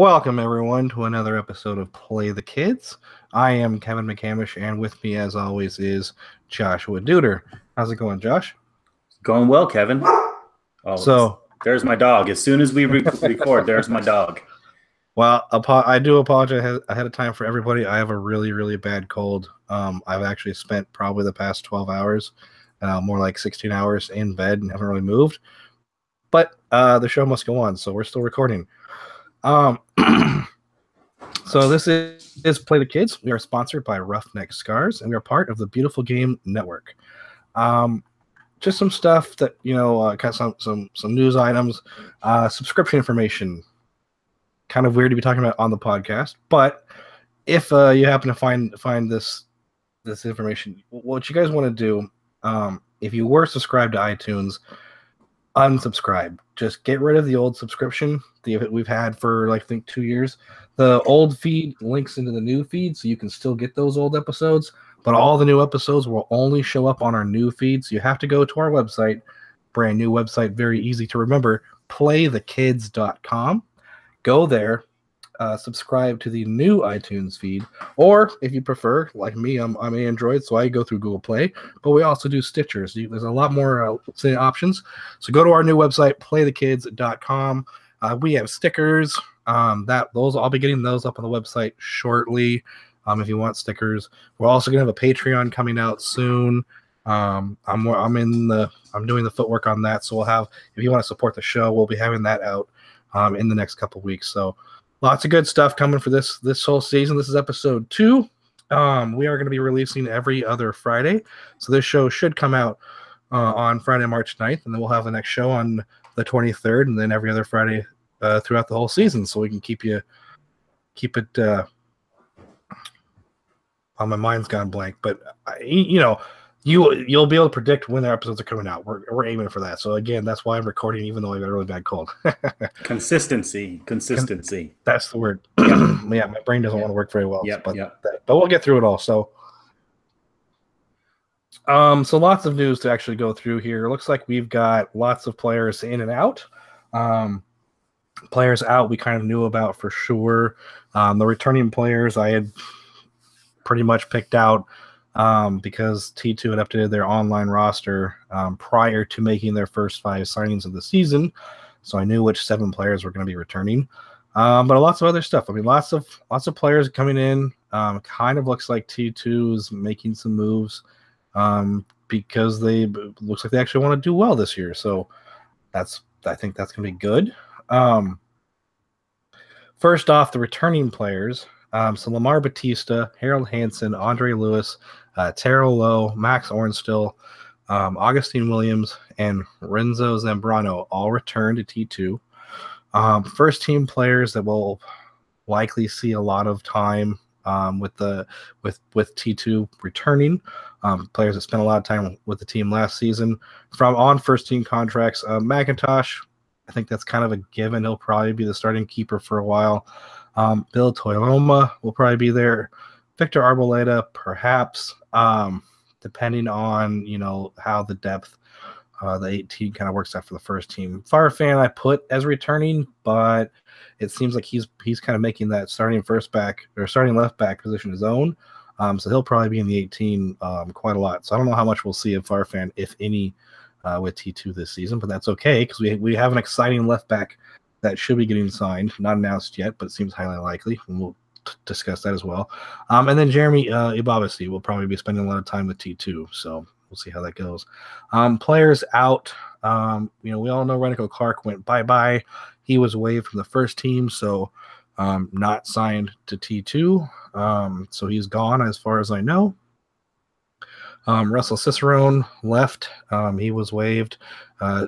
Welcome, everyone, to another episode of Play the Kids. I am Kevin McCamish, and with me, as always, is Joshua Duder. How's it going, Josh? Going well, Kevin. Oh, So, there's my dog. As soon as we record, there's my dog. well, I do apologize ahead of time for everybody. I have a really, really bad cold. I've actually spent probably the past 12 hours, more like 16 hours in bed and haven't really moved. But the show must go on, so we're still recording. So this is Play the Kids. We are sponsored by Roughneck Scars, and we are part of the Beautiful Game Network. Just some stuff that kind of some news items, subscription information. Kind of weird to be talking about on the podcast, but if you happen to find this information, what you guys want to do, if you were subscribed to iTunes, unsubscribe. Just get rid of the old subscription that we've had for I think 2 years. The old feed links into the new feed, so you can still get those old episodes, but all the new episodes will only show up on our new feed. So you have to go to our website, brand new website, very easy to remember, playthekids.com. Go there, subscribe to the new iTunes feed, or if you prefer, like me, I'm Android, so I go through Google Play, but we also do Stitcher. So there's a lot more options. So go to our new website, playthekids.com. We have stickers. I'll be getting those up on the website shortly. If you want stickers, we're also gonna have a Patreon coming out soon. I'm doing the footwork on that, so we'll have, if you want to support the show, we'll be having that out in the next couple weeks. So lots of good stuff coming for this whole season. This is episode 2. We are going to be releasing every other Friday, so this show should come out on Friday, March 9th, and then we'll have the next show on the 23rd, and then every other Friday throughout the whole season, so we can keep it. My mind's gone blank, but you'll be able to predict when their episodes are coming out. We're aiming for that. So again, that's why I'm recording, even though I've got a really bad cold. Consistency. That's the word. Yeah, my brain doesn't want to work very well. But we'll get through it all. So lots of news to actually go through here. It looks like we've got lots of players in and out. Players out we kind of knew about for sure. The returning players I had pretty much picked out because T2 had updated their online roster prior to making their first 5 signings of the season, so I knew which 7 players were going to be returning. But lots of other stuff. I mean, lots of players coming in. Kind of looks like T2 is making some moves because looks like they actually want to do well this year. So I think that's going to be good. First off, the returning players. So Lamar Batista, Harold Hansen, Andre Lewis, Terrell Lowe, Max Ornstill, Augustine Williams, and Renzo Zambrano all returned to T2. First team players that will likely see a lot of time with T2 returning. Players that spent a lot of time with the team last season on first team contracts. McIntosh, I think that's kind of a given. He'll probably be the starting keeper for a while. Bill Toyoloma will probably be there. Victor Arboleda, perhaps, depending on how the depth, the 18 kind of works out for the first team. Farfan I put as returning, but it seems like he's kind of making that starting left back position his own. So he'll probably be in the 18 quite a lot. So I don't know how much we'll see of Farfan, if any, with T2 this season, but that's okay because we have an exciting left back that should be getting signed, not announced yet, but it seems highly likely, and we'll discuss that as well. And then Jeremy Ibabasi will probably be spending a lot of time with T2, so we'll see how that goes. Players out, we all know Renico Clark went bye-bye. He was waived from the first team, so not signed to T2, so he's gone as far as I know. Russell Cicerone left. He was waived,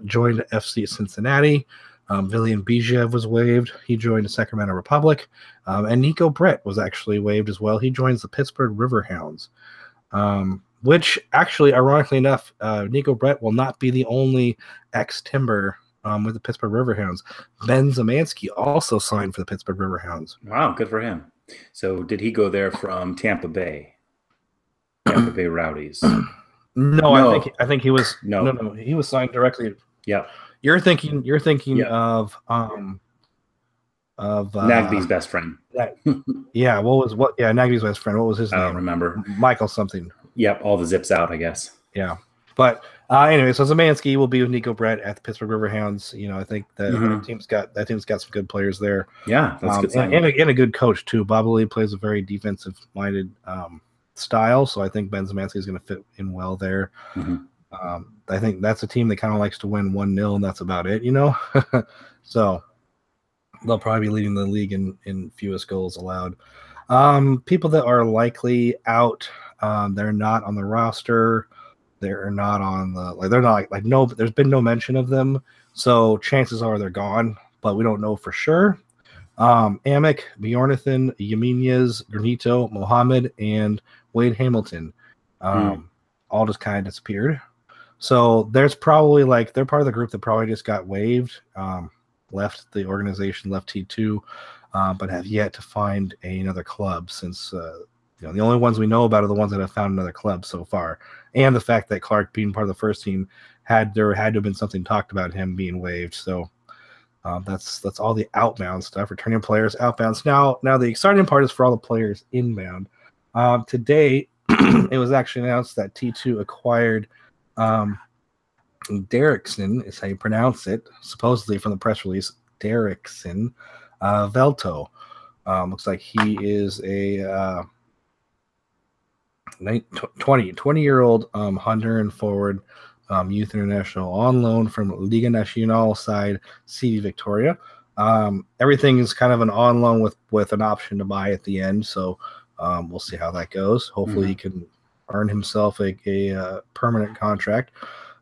joined FC Cincinnati. Villian Bijev was waived. He joined the Sacramento Republic. And Nico Brett was actually waived as well. He joins the Pittsburgh Riverhounds, which actually, ironically enough, Nico Brett will not be the only ex-Timber with the Pittsburgh Riverhounds. Ben Zemansky also signed for the Pittsburgh Riverhounds. Wow, good for him. So did he go there from Tampa Bay? Tampa Bay Rowdies? No. I think he was no. He was signed directly. Yeah. You're thinking of of Nagby's best friend. Yeah, Nagy's best friend. What was his I name? don't remember. Michael something. Yep, all the zips out, I guess. Yeah. But anyway, so Szymanski will be with Nico Brett at the Pittsburgh Riverhounds. I think that team's got some good players there. Yeah, that's good. And a good coach too. Bob Lee plays a very defensive minded style, so I think Ben Szymanski is going to fit in well there. I think that's a team that kind of likes to win 1-0, and that's about it. So they'll probably be leading the league in fewest goals allowed. People that are likely out, they're not on the roster. They're not on the they're not no. There's been no mention of them, so chances are they're gone, but we don't know for sure. Amick, Bjornathan, Yaminez, Granito, Mohammed, and Wade Hamilton, all just kind of disappeared. So there's probably they're part of the group that probably just got waived, left the organization, left T2, but have yet to find another club since the only ones we know about are the ones that have found another club so far. And the fact that Clark being part of the first team there had to have been something talked about him being waived. So that's all the outbound stuff. Returning players, outbounds. Now the exciting part is for all the players inbound. Today, it was actually announced that T2 acquired Derrickson, is how you pronounce it, supposedly from the press release, Derrickson Velto. Looks like he is a 20-year-old hunter and forward, youth international on loan from Liga Nacional side CD Victoria. Everything is kind of an on loan with an option to buy at the end, so we'll see how that goes. Hopefully he can earn himself a permanent contract.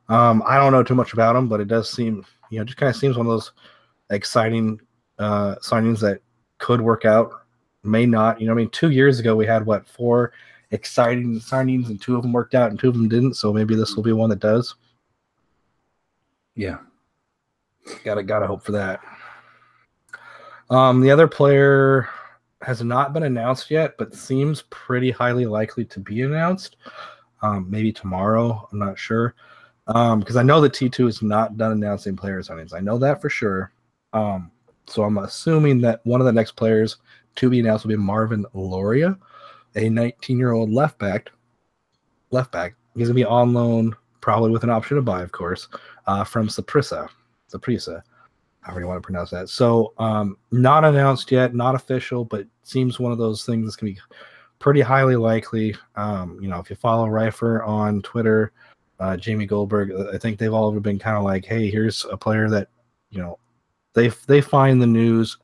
I don't know too much about him, but it does seem, just kind of seems one of those exciting signings that could work out, may not. 2 years ago we had 4 exciting signings, and 2 of them worked out and 2 of them didn't. So maybe this will be one that does. Yeah, gotta hope for that. The other player has not been announced yet, but seems pretty highly likely to be announced. Maybe tomorrow. I'm not sure. Because I know that T2 is not done announcing player signings. I know that for sure. So I'm assuming that one of the next players to be announced will be Marvin Loria, a 19-year-old left back. He's going to be on loan, probably with an option to buy, of course, from Saprissa, however you want to pronounce that. So not announced yet, not official, but seems one of those things that's going to be pretty highly likely. If you follow Reifer on Twitter, Jamie Goldberg, I think they've all been kind of like, hey, here's a player that, they find the news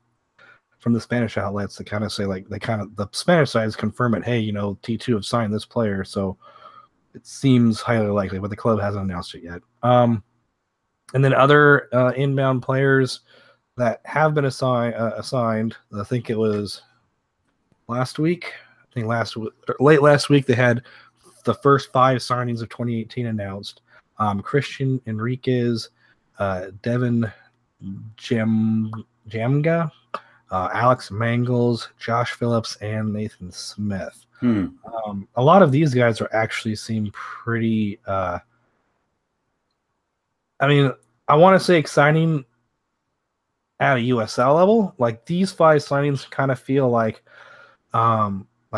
from the Spanish outlets to kind of say, the Spanish side is confirm it. Hey, T2 have signed this player, so it seems highly likely, but the club hasn't announced it yet. And then other inbound players that have been assigned, I think it was last week. Late last week, they had the first 5 signings of 2018 announced. Christian Enriquez, Devin Jamga, Alex Mangles, Josh Phillips, and Nathan Smith. A lot of these guys seem pretty. I want to say exciting at a USL level. Like these 5 signings kind of feel like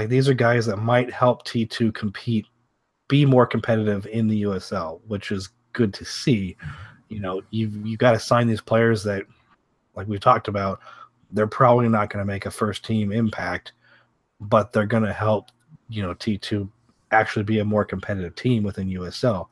these are guys that might help T2 compete, be more competitive in the USL, which is good to see. You've got to sign these players that, like we've talked about, they're probably not going to make a first team impact, but they're going to help, T2 actually be a more competitive team within USL.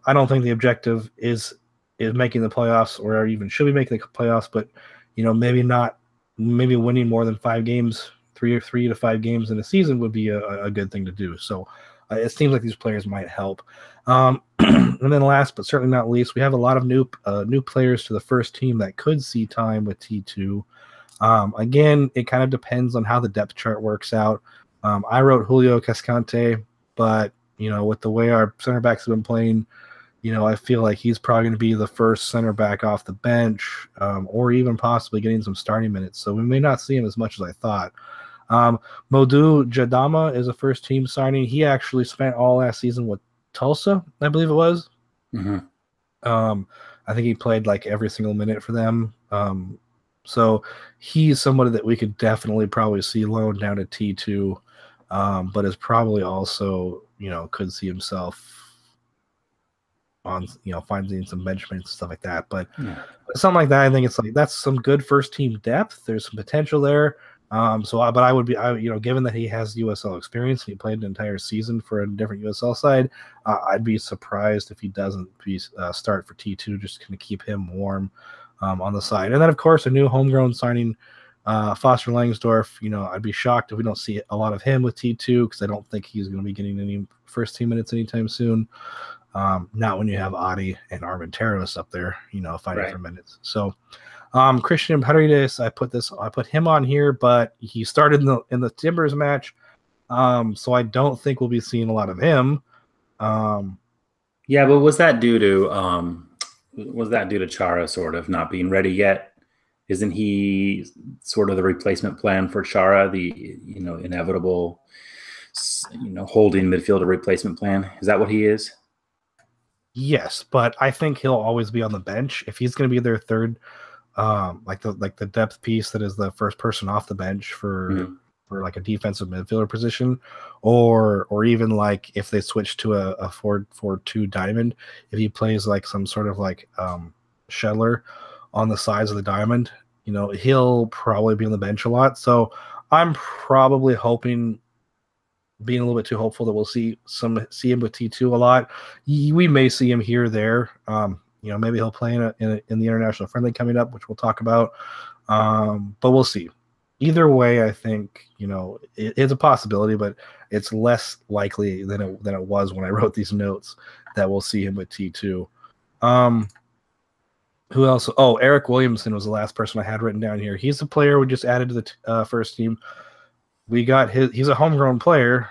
I don't think the objective is making the playoffs or even should be making the playoffs, but, maybe winning more than 5 games, 3 to 5 games in a season would be a good thing to do. So it seems like these players might help. And then last but certainly not least, we have a lot of new players to the first team that could see time with T2. Again, it kind of depends on how the depth chart works out. I wrote Julio Cascante, but with the way our center backs have been playing, I feel like he's probably going to be the first center back off the bench, or even possibly getting some starting minutes. So we may not see him as much as I thought. Modu Jadama is a first team signing. He actually spent all last season with Tulsa, I believe it was. I think he played every single minute for them. So he's somebody that we could definitely probably see loaned down to T2, but is probably also, could see himself on, finding some bench minutes and stuff like that. But something like that, I think it's like that's some good first team depth. There's some potential there. But I would be, given that he has USL experience and he played an entire season for a different USL side, I'd be surprised if he doesn't start for T2, just going to keep him warm on the side. And then, of course, a new homegrown signing, Foster Langsdorff. I'd be shocked if we don't see a lot of him with T2 because I don't think he's going to be getting any first team minutes anytime soon. Not when you have Adi and Armenteros up there, fighting for minutes. So, Christian Paredes, I put him on here, but he started in the Timbers match, so I don't think we'll be seeing a lot of him. Yeah, but was that due to Chara sort of not being ready yet? Isn't he sort of the replacement plan for Chara, the inevitable holding midfielder replacement plan? Is that what he is? Yes, but I think he'll always be on the bench if he's going to be their third, like the depth piece that is the first person off the bench for like a defensive midfielder position, or even like if they switch to a 4-4-2 diamond, if he plays like some sort of like Shedler on the sides of the diamond, he'll probably be on the bench a lot. So I'm probably hoping, being a little bit too hopeful, that we'll see him with T2 a lot. We may see him here or there. Maybe he'll play in the international friendly coming up, which we'll talk about. But we'll see. Either way, I think it's a possibility, but it's less likely than it was when I wrote these notes that we'll see him with T2. Who else? Oh, Eric Williamson was the last person I had written down here. He's the player we just added to the first team. We got he's a homegrown player.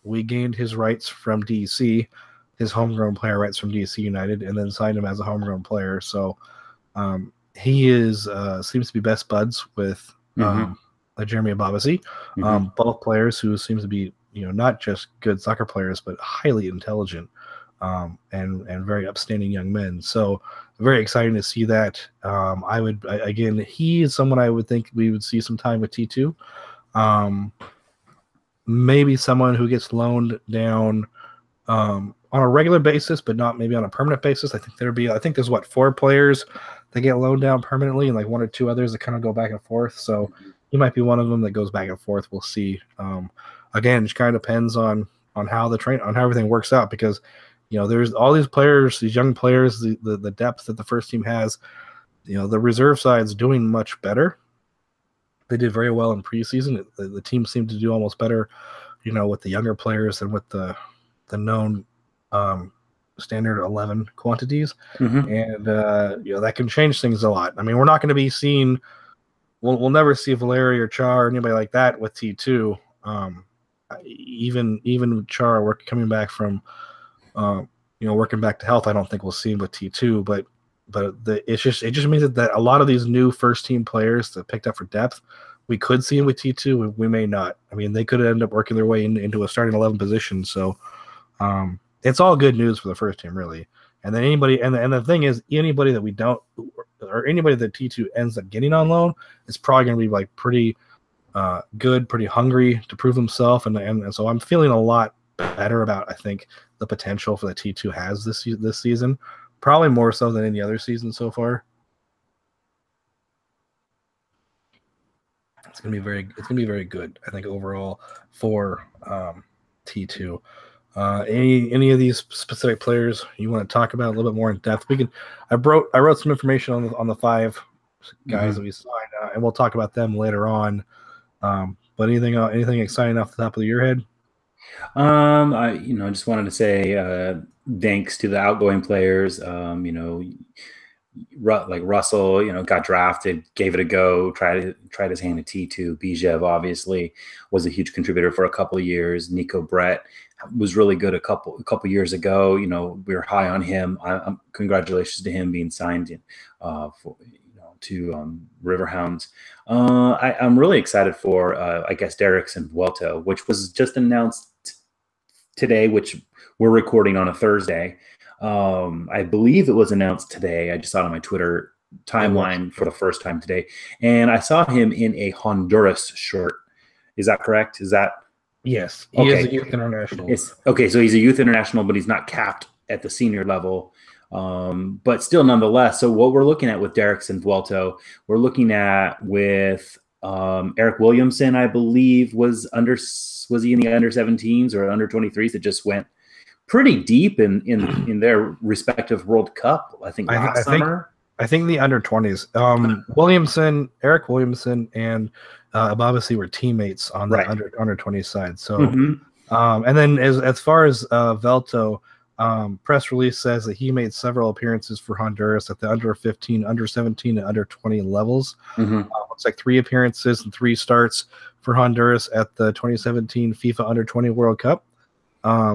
We gained his rights from DC, his homegrown player rights from DC United, and then signed him as a homegrown player. So he is seems to be best buds with Jeremy Ababasi. Both players who seems to be not just good soccer players, but highly intelligent and very upstanding young men. So very exciting to see that. He is someone I would think we would see some time with T2. Maybe someone who gets loaned down on a regular basis, but not maybe on a permanent basis. I think there's 4 players that get loaned down permanently, and like 1 or 2 others that kind of go back and forth. So he might be one of them that goes back and forth. We'll see. Again, it just kind of depends on how on how everything works out, because there's all these players, these young players, the depth that the first team has. The reserve side's doing much better. They did very well in preseason. The team seemed to do almost better, with the younger players than with the known standard 11 quantities. And that can change things a lot. I mean, we're not going to be seeing. We'll never see Valeri or Char or anybody like that with T2. Even Char coming back from working back to health, I don't think we'll see him with T2. But it just means that a lot of these new first team players that picked up for depth, we could see him with T2. We may not. I mean, they could end up working their way into a starting 11 position. So it's all good news for the first team, really. And then the thing is, anybody that we don't, or anybody that T2 ends up getting on loan is probably going to be like pretty good, pretty hungry to prove himself. And so I'm feeling a lot better about, I think, the potential for the T2 has this season. Probably more so than any other season so far. It's gonna be very good, I think, overall for T2. Any of these specific players you want to talk about a little bit more in depth? I wrote some information on the 5 guys that we signed, and we'll talk about them later on. But anything exciting off the top of your head? I just wanted to say thanks to the outgoing players. Like Russell, got drafted, gave it a go, tried his hand at T2. Bijev obviously was a huge contributor for a couple of years. Nico Brett was really good a couple years ago. We were high on him. Congratulations to him being signed to Riverhounds. I'm really excited for I guess Derrickson Vuelta, which was just announced today, which we're recording on a Thursday. I believe it was announced today. I just saw it on my Twitter timeline for the first time today, and I saw him in a Honduras shirt. Is that correct? Is that Yes, he is a youth international. Okay, so he's a youth international, but he's not capped at the senior level. But still, nonetheless, so what we're looking at with Derrickson Vuelto, we're looking at with Eric Williamson, I believe, was he in the under 17s or under 23s that just went pretty deep in their respective World Cup, I think last summer. I think the under 20s. Eric Williamson, and Ababasi were teammates on the under 20 side. So, and then as far as Velto, press release says that he made several appearances for Honduras at the under 15, under 17, and under 20 levels. Looks like 3 appearances and 3 starts for Honduras at the 2017 FIFA Under 20 World Cup.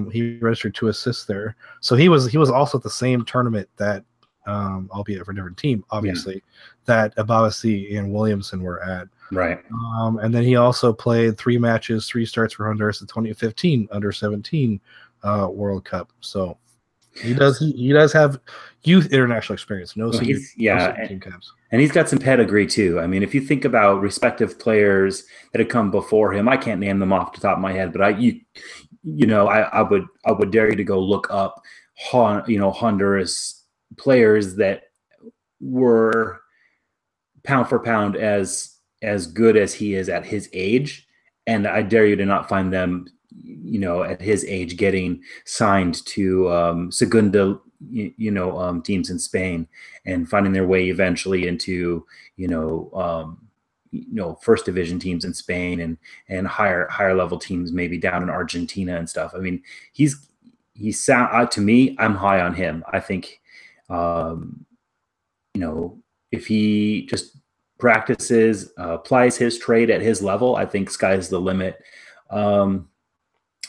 He registered 2 assists there. So he was also at the same tournament that, albeit for a different team, obviously, that Ababasi and Williamson were at. Right. And then he also played 3 matches, 3 starts for Honduras at 2015 under 17 World Cup. So he does have youth international experience. No team caps. And he's got some pedigree too. I mean, if you think about respective players that have come before him, I can't name them off the top of my head, but I would dare you to go look up Honduras players that were pound for pound as good as he is at his age, and I dare you to not find them, at his age getting signed to Segunda, teams in Spain and finding their way eventually into first division teams in Spain and higher level teams maybe down in Argentina and stuff. I mean, he's to me, I'm high on him. I think if he just practices, applies his trade at his level, I think sky's the limit.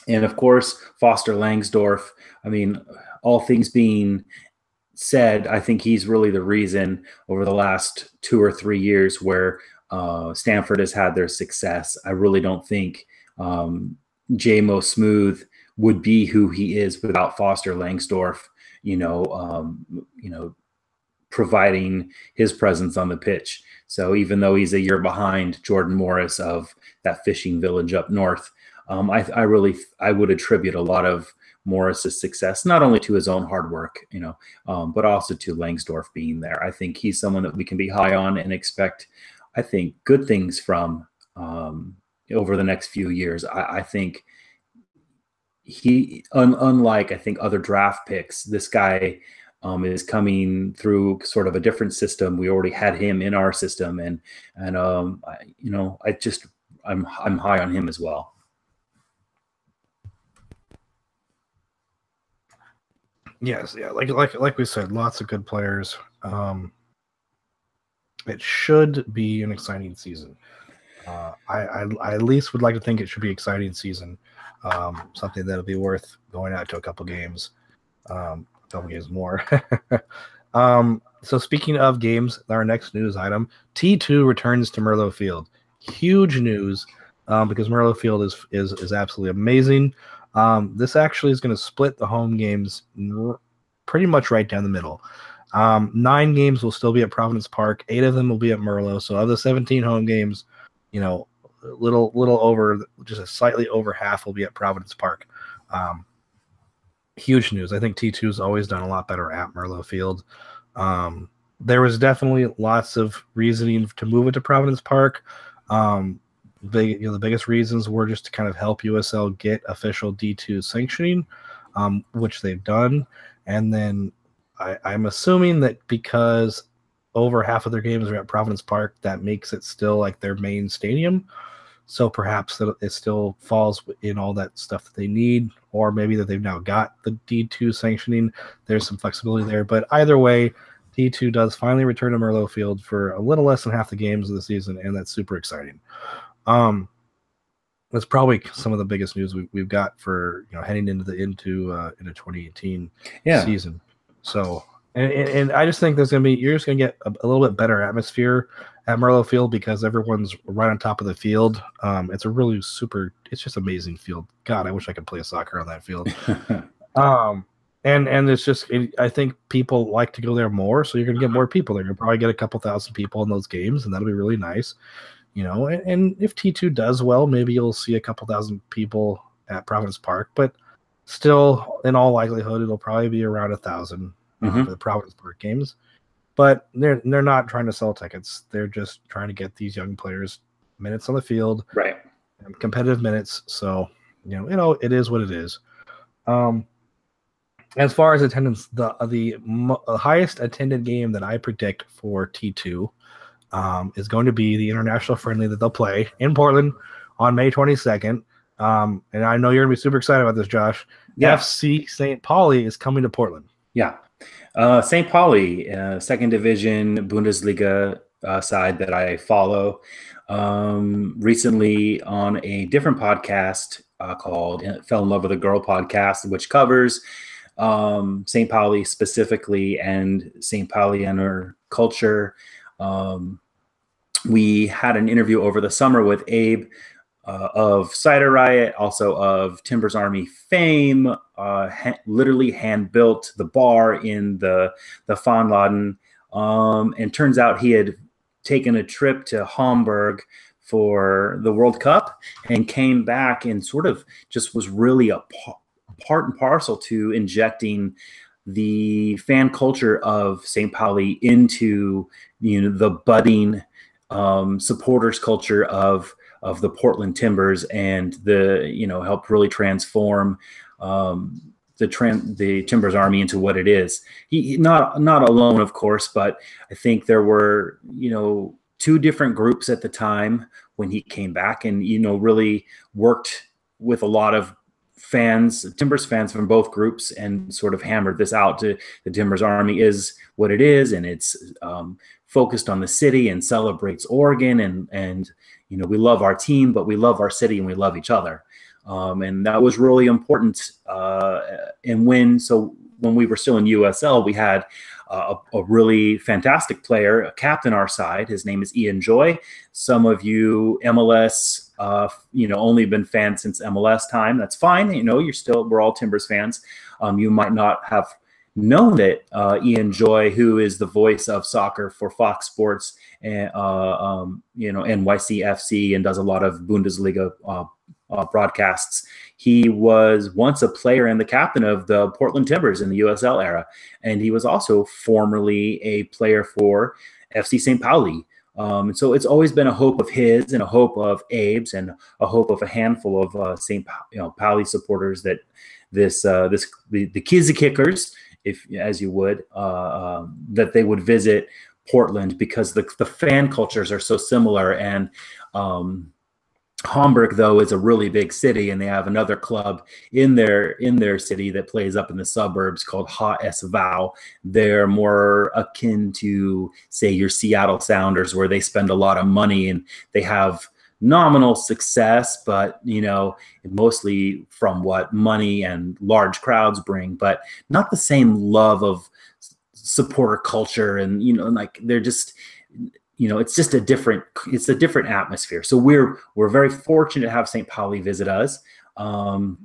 And of course, Foster Langsdorff, I mean, all things being said, I think he's really the reason over the last 2 or 3 years where Stanford has had their success. I really don't think J-Mo Smooth would be who he is without Foster Langsdorff, providing his presence on the pitch. So even though he's a year behind Jordan Morris of that fishing village up north, I would attribute a lot of Morris's success not only to his own hard work, but also to Langsdorff being there. I think he's someone that we can be high on and expect, I think, good things from over the next few years. I think he, unlike I think other draft picks, this guy is coming through sort of a different system. We already had him in our system, and I'm high on him as well. Yes, yeah, like we said, lots of good players. It should be an exciting season. I at least would like to think it should be an exciting season. Something that'll be worth going out to a couple games more. So speaking of games, our next news item, T2 returns to Merlo Field. Huge news because Merlo Field is absolutely amazing. This actually is going to split the home games pretty much right down the middle. 9 games will still be at Providence Park. 8 of them will be at Merlo. So of the 17 home games, little over, just slightly over half will be at Providence Park. Huge news. I think T2 has always done a lot better at Merlo Field. There was definitely lots of reasoning to move it to Providence Park. The biggest reasons were just to kind of help USL get official D2 sanctioning, which they've done. And then I'm assuming that because over half of their games are at Providence Park, that makes it still like their main stadium. So perhaps that it still falls in all that stuff that they need, or maybe that they've now got the D2 sanctioning. There's some flexibility there. But either way, D2 does finally return to Merlo Field for a little less than half the games of the season, and that's super exciting. That's probably some of the biggest news we've got for heading into 2018 season. So and I just think you're just gonna get a little bit better atmosphere at Merlo Field because everyone's right on top of the field. It's a really it's just amazing field. God, I wish I could play soccer on that field. And it's just I think people like to go there more, so you're going to get more people there. You'll probably get a couple thousand people in those games, and that'll be really nice. And if T2 does well, maybe you'll see a couple thousand people at Providence Park, but still, in all likelihood, it'll probably be around 1,000 for the Providence Park games. But they're not trying to sell tickets. They're just trying to get these young players minutes on the field, right? Competitive minutes. So it is what it is. As far as attendance, the highest attended game that I predict for T2 is going to be the international friendly that they'll play in Portland on May 22nd. And I know you're going to be super excited about this, Josh. Yeah. FC St. Pauli is coming to Portland. Yeah. St. Pauli, second division Bundesliga side that I follow. Recently on a different podcast called Fell in Love with a Girl podcast, which covers St. Pauli specifically and St. Paulianer culture. We had an interview over the summer with Abe of Cider Riot, also of Timbers Army fame, literally hand-built the bar in the Van Laden. And turns out he had taken a trip to Hamburg for the World Cup and came back and sort of just was really a part and parcel to injecting the fan culture of St. Pauli into the budding supporters culture of the Portland Timbers, and helped really transform the Timbers Army into what it is. He not alone, of course, but I think there were two different groups at the time when he came back, and really worked with a lot of Timbers fans from both groups, and sort of hammered this out to the Timbers Army is what it is, and it's focused on the city and celebrates Oregon, and we love our team, but we love our city and we love each other. And that was really important. And when we were still in USL, we had a really fantastic player, a captain our side. His name is Ian Joy. Some of you MLS, only been fans since MLS time. That's fine. We're all Timbers fans. You might not have known that Ian Joy, who is the voice of soccer for Fox Sports and NYCFC, and does a lot of Bundesliga broadcasts. He was once a player and the captain of the Portland Timbers in the USL era, and he was also formerly a player for FC St. Pauli. And so it's always been a hope of his, and a hope of Abe's, and a hope of a handful of St. Pauli supporters that the Kizzy Kickers, as you would, that they would visit Portland, because the fan cultures are so similar. And Hamburg, though, is a really big city, and they have another club in their city that plays up in the suburbs called HSV. They're more akin to, say, your Seattle Sounders, where they spend a lot of money and they have nominal success, but mostly from what money and large crowds bring, but not the same love of supporter culture. And they're just it's a different atmosphere. So we're very fortunate to have St. Pauli visit us, and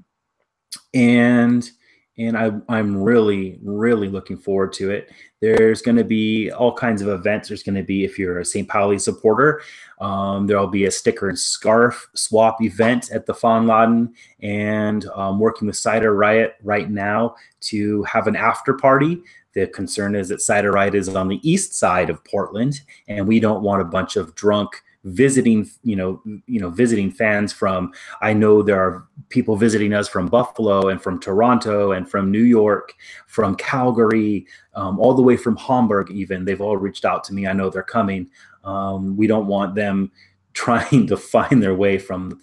I'm really, really looking forward to it. There's going to be all kinds of events. There's going to be, if you're a St. Pauli supporter, there'll be a sticker and scarf swap event at the Van Laden, and working with Cider Riot right now to have an after party. The concern is that Cider Riot is on the east side of Portland, and we don't want a bunch of drunk visiting fans from, I know there are people visiting us from Buffalo and from Toronto and from New York, from Calgary, all the way from Hamburg even. They've all reached out to me. I know they're coming. We don't want them trying to find their way from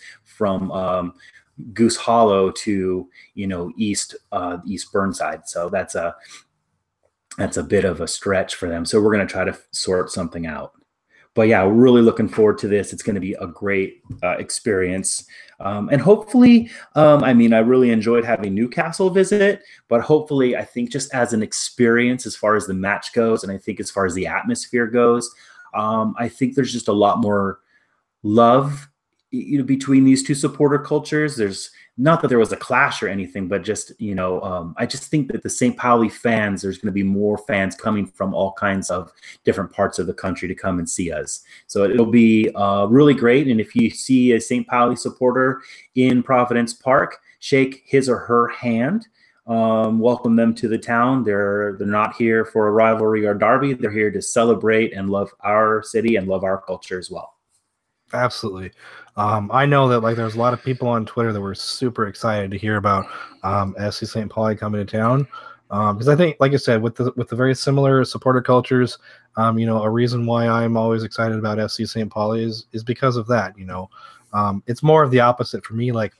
Goose Hollow to, East Burnside. So that's a bit of a stretch for them. So we're going to try to sort something out. But yeah, we're really looking forward to this. It's going to be a great experience. And hopefully, I really enjoyed having Newcastle visit, but hopefully, I think just as an experience, as far as the match goes, and I think as far as the atmosphere goes, I think there's just a lot more love between these two supporter cultures. There's not that there was a clash or anything, but just, I just think that the St. Pauli fans, there's going to be more fans coming from all kinds of different parts of the country to come and see us. So it'll be really great. And if you see a St. Pauli supporter in Providence Park, shake his or her hand. Welcome them to the town. They're not here for a rivalry or derby. They're here to celebrate and love our city and love our culture as well. Absolutely. I know that like there's a lot of people on Twitter that were super excited to hear about FC St. Pauli coming to town, because I think, like I said, with the very similar supporter cultures, a reason why I'm always excited about FC St. Pauli is because of that. It's more of the opposite for me. Like,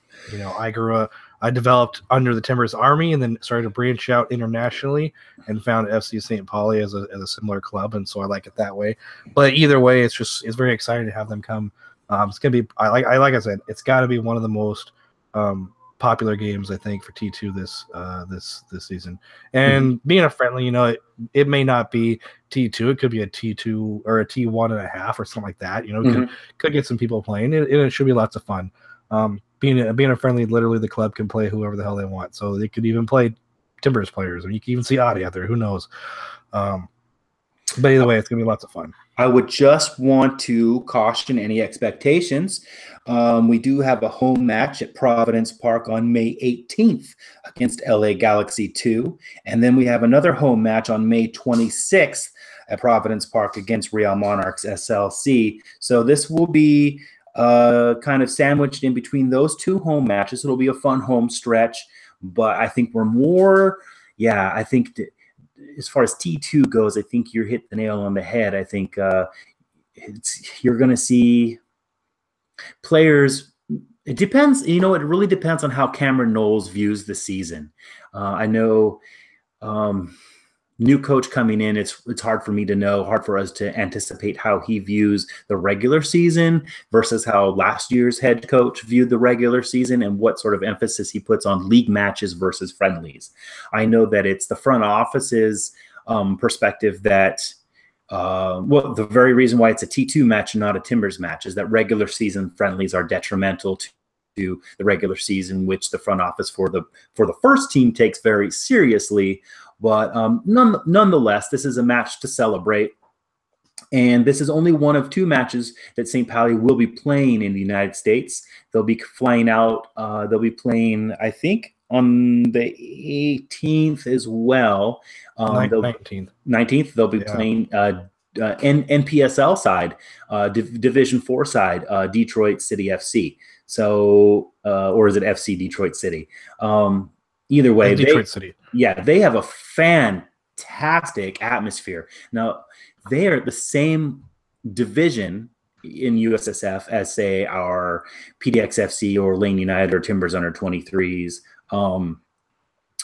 I developed under the Timbers Army and then started to branch out internationally and found FC St. Pauli as a similar club, and so I like it that way. But either way, it's very exciting to have them come. It's gonna be like I said, it's got to be one of the most popular games I think for T2 this season. And being a friendly, it may not be T2, it could be a T2 or a T1.5 or something like that. Could get some people playing. It should be lots of fun. Being a friendly, literally the club can play whoever the hell they want. So they could even play Timbers players, or you can even see Adi out there. Who knows? But either way, it's going to be lots of fun. I would just want to caution any expectations. We do have a home match at Providence Park on May 18th against LA Galaxy 2. And then we have another home match on May 26th at Providence Park against Real Monarchs SLC. So this will be kind of sandwiched in between those two home matches. It'll be a fun home stretch, but I think we're more, I think as far as T2 goes, I think you hit the nail on the head. I think you're going to see players. It depends. It really depends on how Cameron Knowles views the season. I know new coach coming in, it's hard for me to know, hard for us to anticipate how he views the regular season versus how last year's head coach viewed the regular season and what sort of emphasis he puts on league matches versus friendlies. I know that it's the front office's perspective that the very reason why it's a T2 match and not a Timbers match is that regular season friendlies are detrimental to the regular season, which the front office for the first team takes very seriously. But nonetheless, this is a match to celebrate. And this is only one of two matches that St. Pauli will be playing in the United States. They'll be flying out. They'll be playing, I think, on the 18th as well. 19th. They'll be playing NPSL side, Division 4 side, Detroit City FC. So, or is it FC Detroit City? Either way, Detroit City. Yeah, they have a fantastic atmosphere. Now, they are the same division in USSF as, say, our PDXFC or Lane United or Timbers under 23s.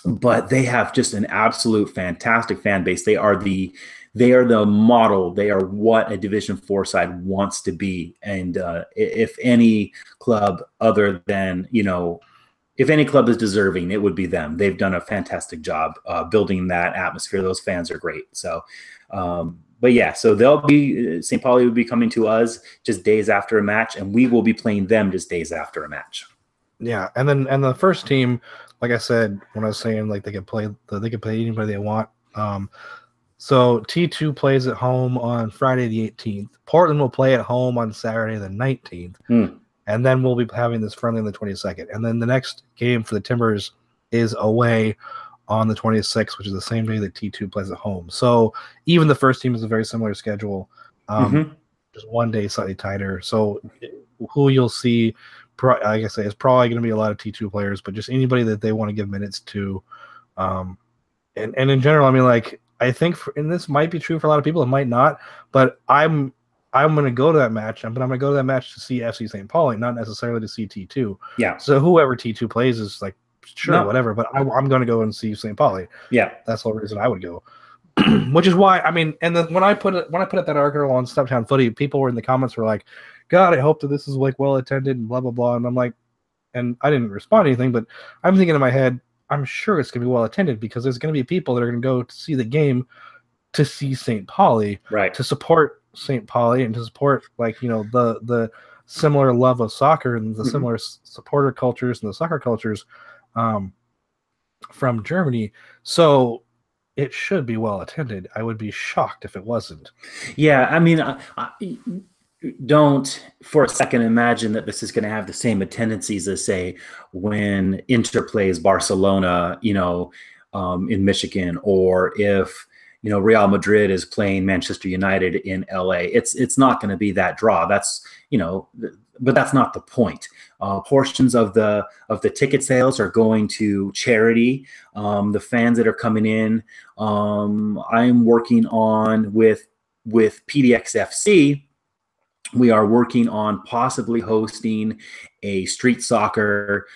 But they have just an absolute fantastic fan base. They are the model. They are what a Division 4 side wants to be. And if any club other than, if any club is deserving, it would be them. They've done a fantastic job building that atmosphere. Those fans are great. So, but yeah, so St. Pauli will be coming to us just days after a match, and we will be playing them just days after a match. Yeah, and the first team, like I said, when I was saying like they could play anybody they want. So T2 plays at home on Friday the 18th. Portland will play at home on Saturday the 19th. And then we'll be having this friendly on the 22nd. And then the next game for the Timbers is away on the 26th, which is the same day that T2 plays at home. So even the first team is a very similar schedule. Just one day slightly tighter. So who you'll see, like I say, is probably going to be a lot of T2 players, but just anybody that they want to give minutes to. And in general, I mean, like, I think, and this might be true for a lot of people, it might not, but I'm going to go to that match, but I'm going to go to that match to see FC St. Pauli, not necessarily to see T2. Yeah. So whoever T2 plays is like, sure, whatever, but I'm going to go and see St. Pauli. Yeah. That's the reason I would go. Which is why, I mean, and when I put up that article on Steptown Footy, people were in the comments were like, God, I hope that this is like well attended and blah, blah, blah. And I'm like, and I didn't respond to anything, but I'm thinking in my head, I'm sure it's going to be well attended because there's going to be people that are going to go to see the game to see St. Pauli, right, to support St. Pauli and to support, like, the similar love of soccer and the Mhm. similar supporter cultures and the soccer cultures from Germany. So it should be well attended. I would be shocked if it wasn't. Yeah, I mean, don't for a second imagine that this is going to have the same tendencies as, say, when Inter plays Barcelona, in Michigan, or if Real Madrid is playing Manchester United in LA. It's not going to be that draw. That's but that's not the point. Portions of the ticket sales are going to charity. The fans that are coming in, I'm working on with PDXFC. We are working on possibly hosting a street soccer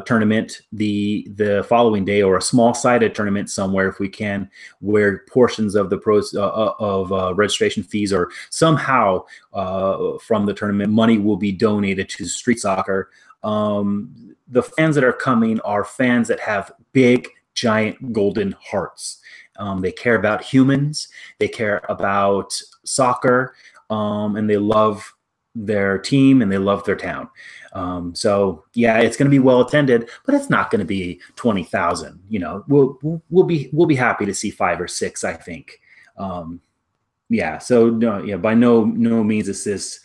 tournament the following day, or a small sided tournament somewhere if we can, where portions of the registration fees or somehow from the tournament money will be donated to street soccer. The fans that are coming are fans that have big, giant golden hearts. They care about humans. They care about soccer. And they love their team and they love their town. So yeah, it's going to be well attended, but it's not going to be 20,000. We'll be happy to see 5 or 6, I think. Yeah. So no, yeah, by no means is this.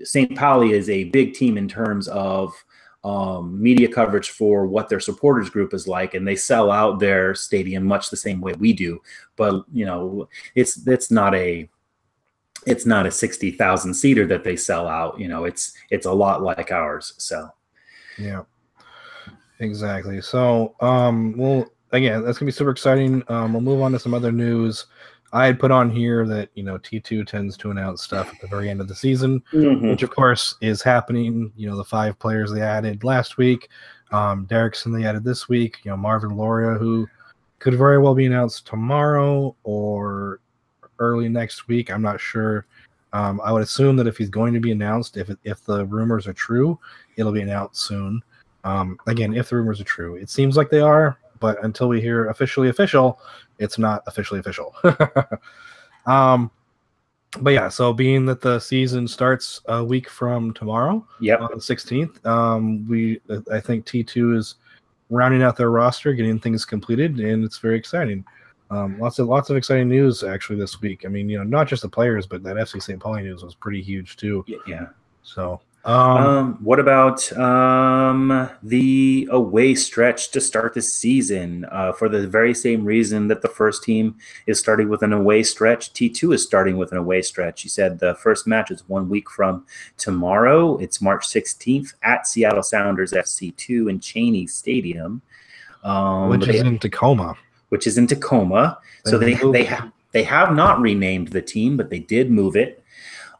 St. Pauli is a big team in terms of media coverage for what their supporters group is like, and they sell out their stadium much the same way we do. But it's not a 60,000 seater that they sell out. It's a lot like ours. So yeah, exactly. So well, again, that's gonna be super exciting. We'll move on to some other news. I had put on here that T2 tends to announce stuff at the very end of the season, which of course is happening. The 5 players they added last week, Derrickson they added this week. Marvin Loria, who could very well be announced tomorrow or early next week. I'm not sure. I would assume that if he's going to be announced, if the rumors are true, it'll be announced soon. Again, if the rumors are true, it seems like they are, but until we hear official, it's not officially official. But yeah, so being that the season starts a week from tomorrow, yep. on the 16th, I think T2 is rounding out their roster, getting things completed, and it's very exciting. Lots of exciting news actually this week. I mean, not just the players, but that FC St. Pauli news was pretty huge too. Yeah. So, what about the away stretch to start the season? For the very same reason that the first team is starting with an away stretch, T2 is starting with an away stretch. You said the first match is 1 week from tomorrow. It's March 16th at Seattle Sounders FC2 in Cheney Stadium, which is in Tacoma. So they have not renamed the team, but they did move it.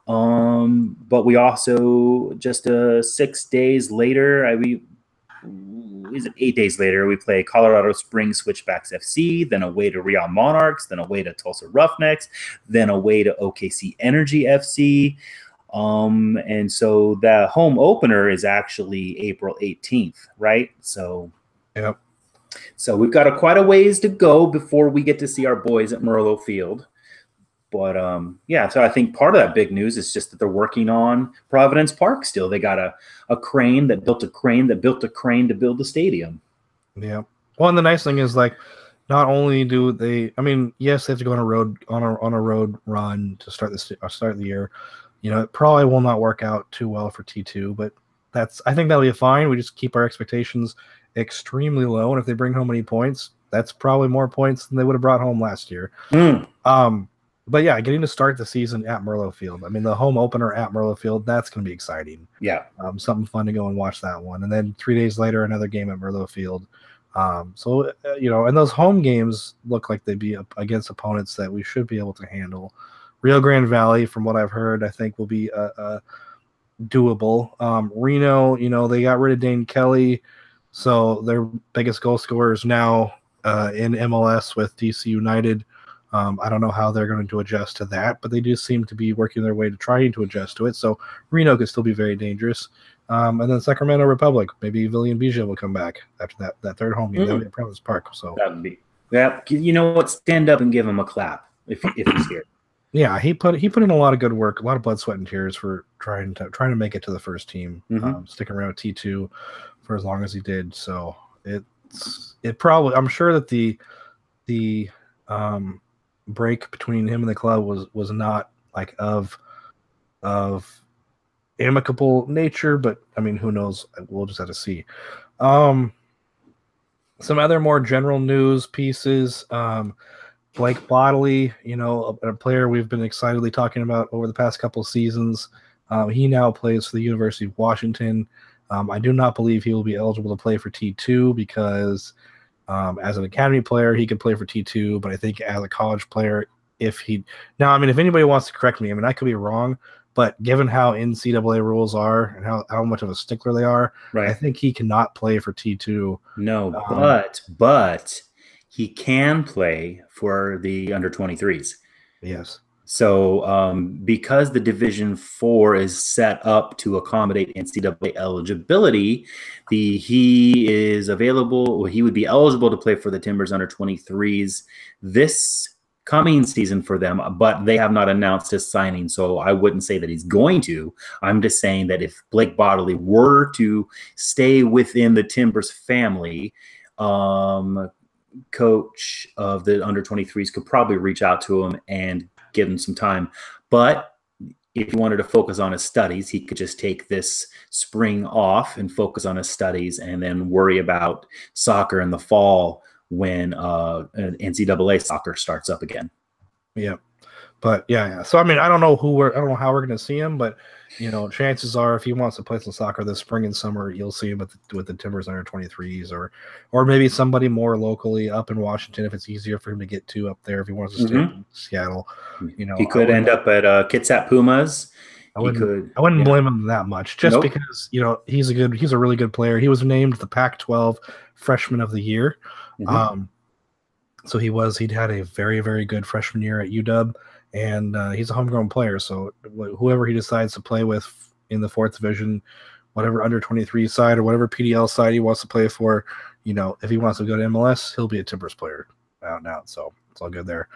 But we also just 6 days later, 8 days later, we play Colorado Springs Switchbacks FC, then away to Real Monarchs, then away to Tulsa Roughnecks, then away to OKC Energy FC. And so the home opener is actually April 18th, right? So, yep. So we've got quite a ways to go before we get to see our boys at Merlo Field. But yeah, so I think part of that big news is just that they're working on Providence Park still. They got a crane that built a crane to build the stadium. Yeah. Well, and the nice thing is, like, not only do they, I mean, yes, they have to go on a road run to start the year. It probably will not work out too well for T2, but I think that'll be fine. We just keep our expectations extremely low, and if they bring home any points, that's probably more points than they would have brought home last year. But yeah, getting to start the season at Merlo Field. I mean, the home opener at Merlo Field, that's going to be exciting. Yeah. Something fun to go and watch that one. And then 3 days later, another game at Merlo Field. And those home games look like they'd be up against opponents that we should be able to handle. Rio Grande Valley, from what I've heard, I think will be doable. Reno, they got rid of Dane Kelly, so their biggest goal scorer is now in MLS with DC United. I don't know how they're going to adjust to that, but they do seem to be working their way to trying to adjust to it. So Reno could still be very dangerous. And then Sacramento Republic, maybe William Bija will come back after that third home game. That would be at Providence Park. So that would be, yeah. You know what? Stand up and give him a clap if he's here. Yeah, he put in a lot of good work, a lot of blood, sweat, and tears for trying to make it to the first team, sticking around with T2 for as long as he did. So it probably, I'm sure that the break between him and the club was not like of amicable nature, but I mean, who knows? We'll just have to see. Some other more general news pieces. Blake Bodley, a player we've been excitedly talking about over the past couple of seasons. He now plays for the University of Washington. I do not believe he will be eligible to play for T2 because as an academy player, he could play for T2, but I think as a college player, if anybody wants to correct me, I could be wrong, but given how NCAA rules are and how much of a stickler they are, Right. I think he cannot play for T2. No, but he can play for the under 23s. Yes. So because the Division 4 is set up to accommodate NCAA eligibility, he is available, or he would be eligible to play for the Timbers under 23s this coming season for them, but they have not announced his signing. So I wouldn't say that he's going to. I'm just saying that if Blake Bodley were to stay within the Timbers family, coach of the under 23s could probably reach out to him and give him some time. But if he wanted to focus on his studies, he could just take this spring off and focus on his studies and then worry about soccer in the fall when NCAA soccer starts up again. Yeah. But yeah. So I don't know how we're going to see him, but chances are if he wants to play some soccer this spring and summer, you'll see him with the Timbers under 23s or maybe somebody more locally up in Washington if it's easier for him to get to up there if he wants to stay in Seattle. He could end up at Kitsap Pumas. I wouldn't blame him that much just because he's a really good player. He was named the Pac-12 Freshman of the Year. So he'd had a very, very good freshman year at UW. And he's a homegrown player, so whoever he decides to play with in the 4th division, whatever under 23 side or whatever PDL side he wants to play for, if he wants to go to MLS, he'll be a Timbers player out and out. So it's all good there.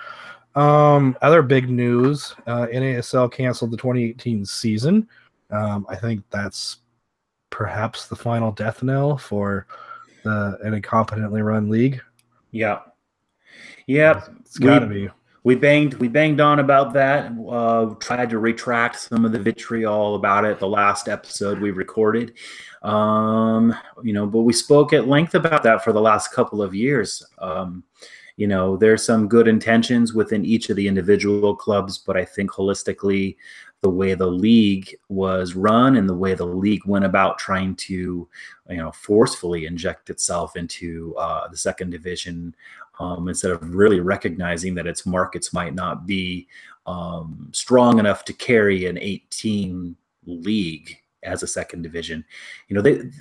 Other big news: NASL canceled the 2018 season. I think that's perhaps the final death knell for an incompetently run league. Yeah, it's got to be. We banged on about that. Tried to retract some of the vitriol about it the last episode we recorded. But we spoke at length about that for the last couple of years. There's some good intentions within each of the individual clubs, but I think holistically, the way the league was run and the way the league went about trying to, forcefully inject itself into the 2nd division, instead of really recognizing that its markets might not be strong enough to carry an 8-team league as a 2nd division. The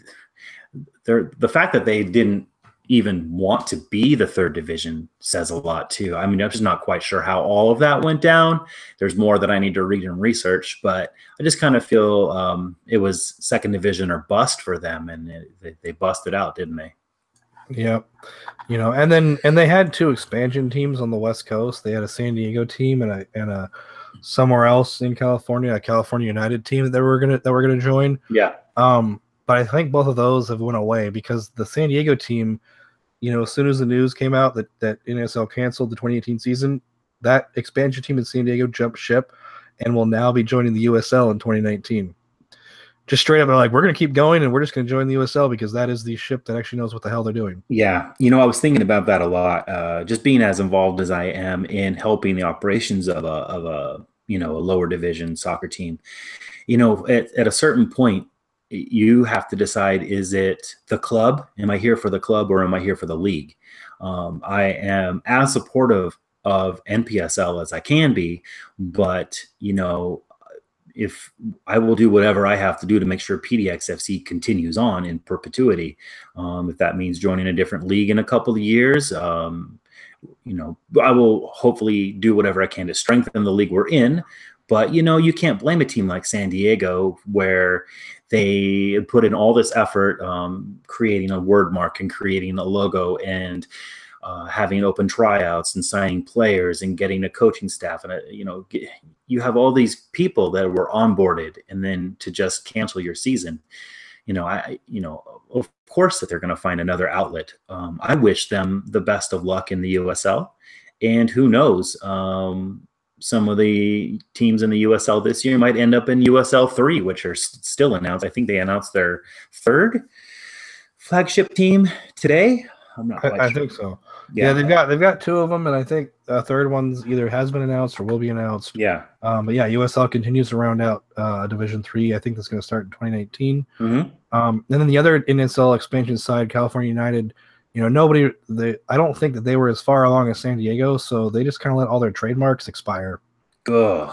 fact that they didn't even want to be the 3rd division says a lot too. I'm just not quite sure how all of that went down. There's more that I need to read and research, but I just kind of feel it was 2nd division or bust for them, and they busted out, didn't they? Yep. And they had 2 expansion teams on the West Coast. They had a San Diego team and a somewhere else in California, a California United team that they were gonna join. Yeah. But I think both of those have went away because the San Diego team, as soon as the news came out that NSL canceled the 2018 season, that expansion team in San Diego jumped ship and will now be joining the USL in 2019. Just straight up, they're like, we're going to keep going and we're just going to join the USL because that is the ship that actually knows what the hell they're doing. Yeah. I was thinking about that a lot, just being as involved as I am in helping the operations of a lower division soccer team. At a certain point, you have to decide, is it the club? Am I here for the club or am I here for the league? I am as supportive of NPSL as I can be, but, if I will do whatever I have to do to make sure PDXFC continues on in perpetuity. If that means joining a different league in a couple of years, I will hopefully do whatever I can to strengthen the league we're in. But, you can't blame a team like San Diego where they put in all this effort creating a word mark and creating a logo and having open tryouts and signing players and getting a coaching staff. And, you have all these people that were onboarded, and then to just cancel your season, of course that they're going to find another outlet. I wish them the best of luck in the USL, and who knows, some of the teams in the USL this year might end up in USL 3, which are still announced. I think they announced their third flagship team today. I'm not quite I sure. think so. Yeah, they've got two of them, and I think a third one's either has been announced or will be announced. Yeah. But yeah, USL continues to round out Division 3. I think that's going to start in 2019. Mm-hmm. And then the other NSL expansion side, California United, I don't think that they were as far along as San Diego, so they just kind of let all their trademarks expire. Ugh.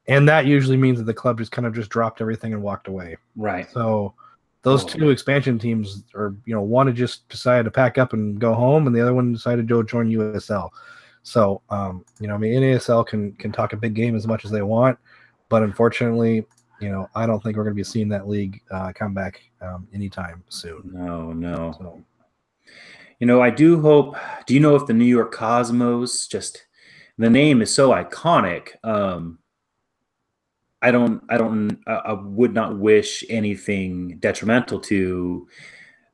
And that usually means that the club just kind of just dropped everything and walked away. Right. So those two expansion teams one just decided to pack up and go home, and the other one decided to go join USL. So, NASL can talk a big game as much as they want, but unfortunately, I don't think we're going to be seeing that league come back anytime soon. No. So, I do hope. Do you know if the New York Cosmos, just the name is so iconic? I would not wish anything detrimental to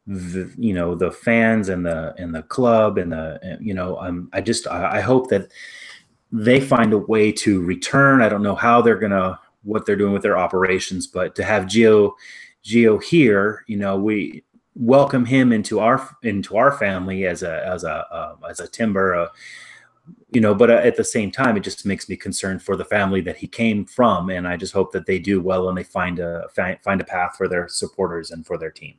the fans and the club and I hope that they find a way to return. I don't know how what they're doing with their operations, but to have Gio here, we welcome him into our family as a Timber, but at the same time, it just makes me concerned for the family that he came from, and I just hope that they do well and they find a path for their supporters and for their team.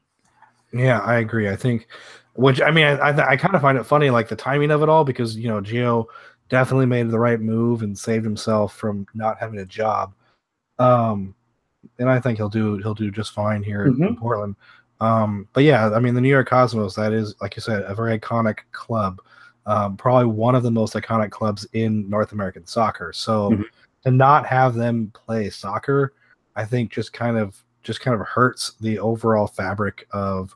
Yeah, I agree. I think, I kind of find it funny, like the timing of it all, because Gio definitely made the right move and saved himself from not having a job. And I think he'll do just fine here in Portland. But yeah, the New York Cosmos, that is, like you said, a very iconic club. Probably one of the most iconic clubs in North American soccer. So to not have them play soccer, I think just kind of hurts the overall fabric of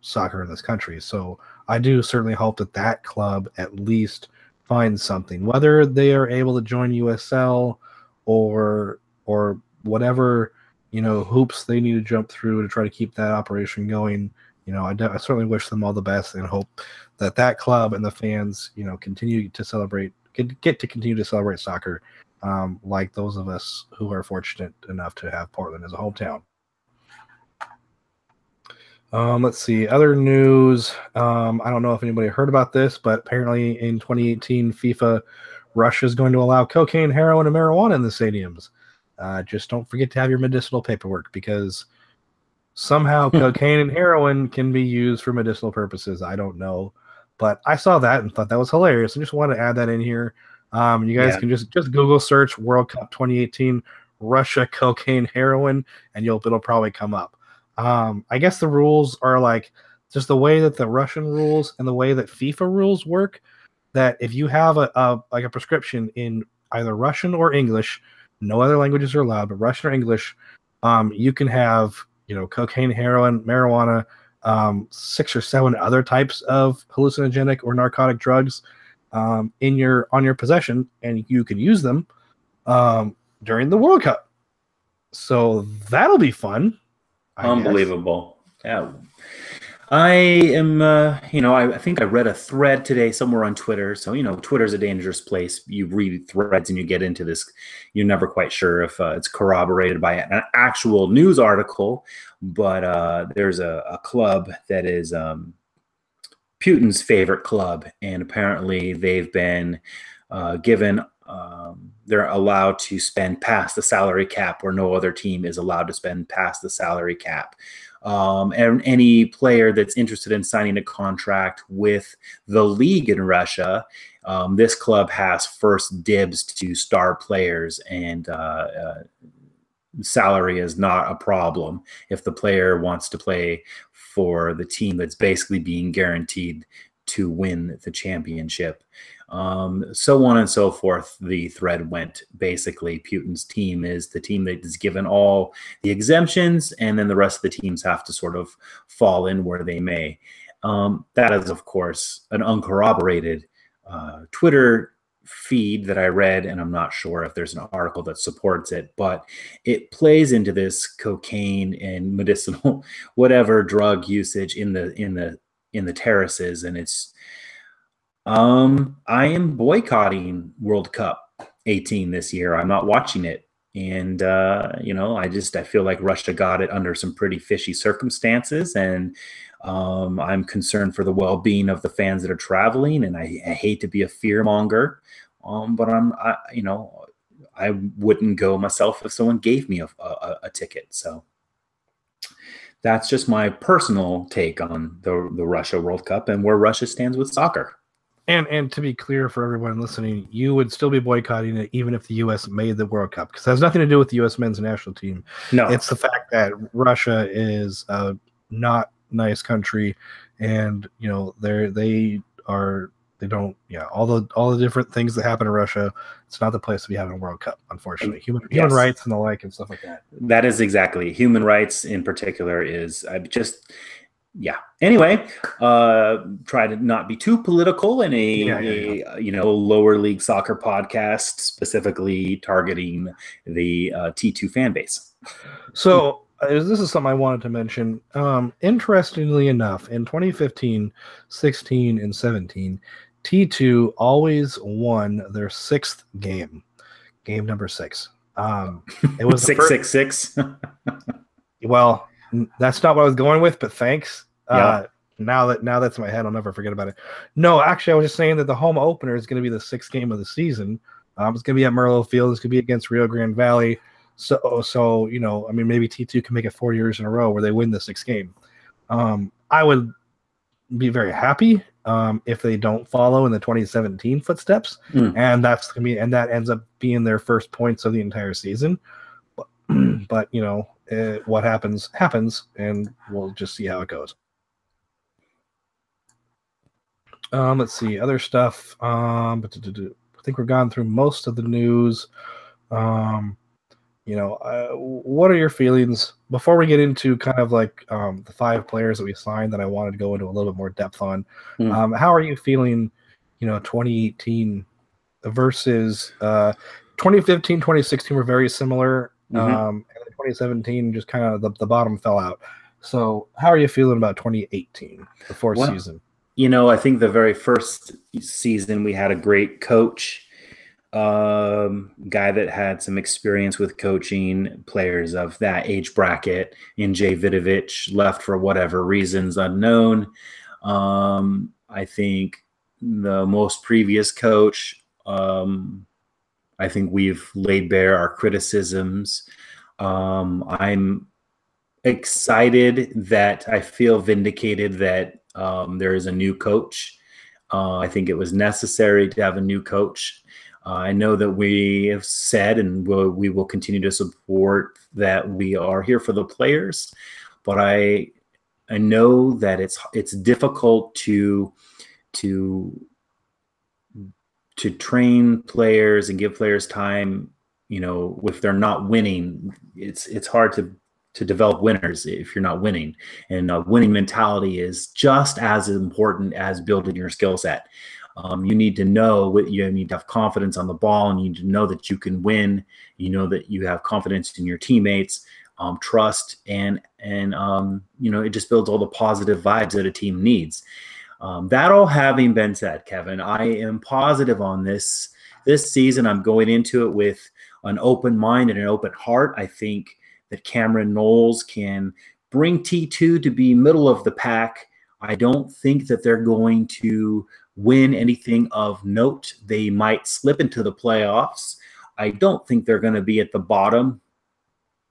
soccer in this country. So I do certainly hope that club at least finds something, whether they are able to join USL or whatever hoops they need to jump through to try to keep that operation going. I certainly wish them all the best and hope that club and the fans continue to celebrate, get to continue to celebrate soccer, like those of us who are fortunate enough to have Portland as a hometown. Let's see. Other news. I don't know if anybody heard about this, but apparently in 2018, FIFA, Russia is going to allow cocaine, heroin, and marijuana in the stadiums. Just don't forget to have your medicinal paperwork, because somehow cocaine and heroin can be used for medicinal purposes. I don't know, but I saw that and thought that was hilarious. I just wanted to add that in here. You guys can just Google search World Cup 2018 Russia cocaine heroin, and it'll probably come up. I guess the rules are like just the way that the Russian rules and the way that FIFA rules work, that if you have a prescription in either Russian or English, no other languages are allowed, but Russian or English, you can have, cocaine, heroin, marijuana, 6 or 7 other types of hallucinogenic or narcotic drugs on your possession, and you can use them during the World Cup. So that'll be fun. Unbelievable. Yeah. I am, I think I read a thread today somewhere on Twitter. So, Twitter's a dangerous place. You read threads and you get into this. You're never quite sure if it's corroborated by an actual news article. But there's a club that is Putin's favorite club. And apparently they've been given, they're allowed to spend past the salary cap, where no other team is allowed to spend past the salary cap. And any player that's interested in signing a contract with the league in Russia, this club has first dibs to star players, and salary is not a problem if the player wants to play for the team that's basically being guaranteed to win the championship. So on and so forth. The thread went. Basically, Putin's team is the team that is given all the exemptions, and then the rest of the teams have to sort of fall in where they may. That is, of course, an uncorroborated Twitter feed that I read, and I'm not sure if there's an article that supports it, but it plays into this cocaine and medicinal whatever drug usage in the terraces, and it's I am boycotting World Cup 18 this year. I'm not watching it. And I feel like Russia got it under some pretty fishy circumstances, and I'm concerned for the well-being of the fans that are traveling, and I hate to be a fear monger, but I wouldn't go myself if someone gave me a ticket. So that's just my personal take on the Russia World Cup and where Russia stands with soccer. And to be clear for everyone listening, you would still be boycotting it even if the U.S. made the World Cup, because it has nothing to do with the U.S. men's national team. No, it's the fact that Russia is a not nice country, and all the different things that happen in Russia. It's not the place to be having a World Cup, unfortunately. Human rights and the like and stuff like that. That is exactly human rights in particular is Anyway, try to not be too political in a lower league soccer podcast, specifically targeting the T2 fan base. So this is something I wanted to mention. Interestingly enough, in 2015, 16, and 17, T2 always won their sixth game number 6. It was 666. Well, that's not what I was going with, but thanks. Yeah. Now that's in my head, I'll never forget about it. No, actually, I was just saying that the home opener is going to be the 6th game of the season. It's going to be at Merlo Field. It's going to be against Rio Grande Valley. So maybe T2 can make it 4 years in a row where they win the 6th game. I would be very happy if they don't follow in the 2017 footsteps, and that ends up being their first points of the entire season. But what happens, and we'll just see how it goes. Let's see other stuff. I think we've gone through most of the news. What are your feelings before we get into kind of like the 5 players that we signed that I wanted to go into a little bit more depth on? How are you feeling? 2018 versus 2015, 2016 were very similar. And 2017 just kind of the bottom fell out. So how are you feeling about 2018, the fourth season? I think the very first season we had a great coach, guy that had some experience with coaching players of that age bracket. In Jay Vidovich left for whatever reasons unknown. I think the most previous coach, I think we've laid bare our criticisms. I'm excited that I feel vindicated that there is a new coach. I think it was necessary to have a new coach. I know that we have said, and we will continue to support, that we are here for the players, but I know that it's difficult to train players and give players time. If they're not winning, it's hard to develop winners if you're not winning. And a winning mentality is just as important as building your skill set. You need to know you need to have confidence on the ball, and you need to know that you can win. That you have confidence in your teammates, trust, and it just builds all the positive vibes that a team needs. That all having been said, Kevin, I am positive on this season. I'm going into it with an open mind and an open heart. I think that Cameron Knowles can bring T2 to be middle of the pack. I don't think that they're going to win anything of note. They might slip into the playoffs. I don't think they're going to be at the bottom.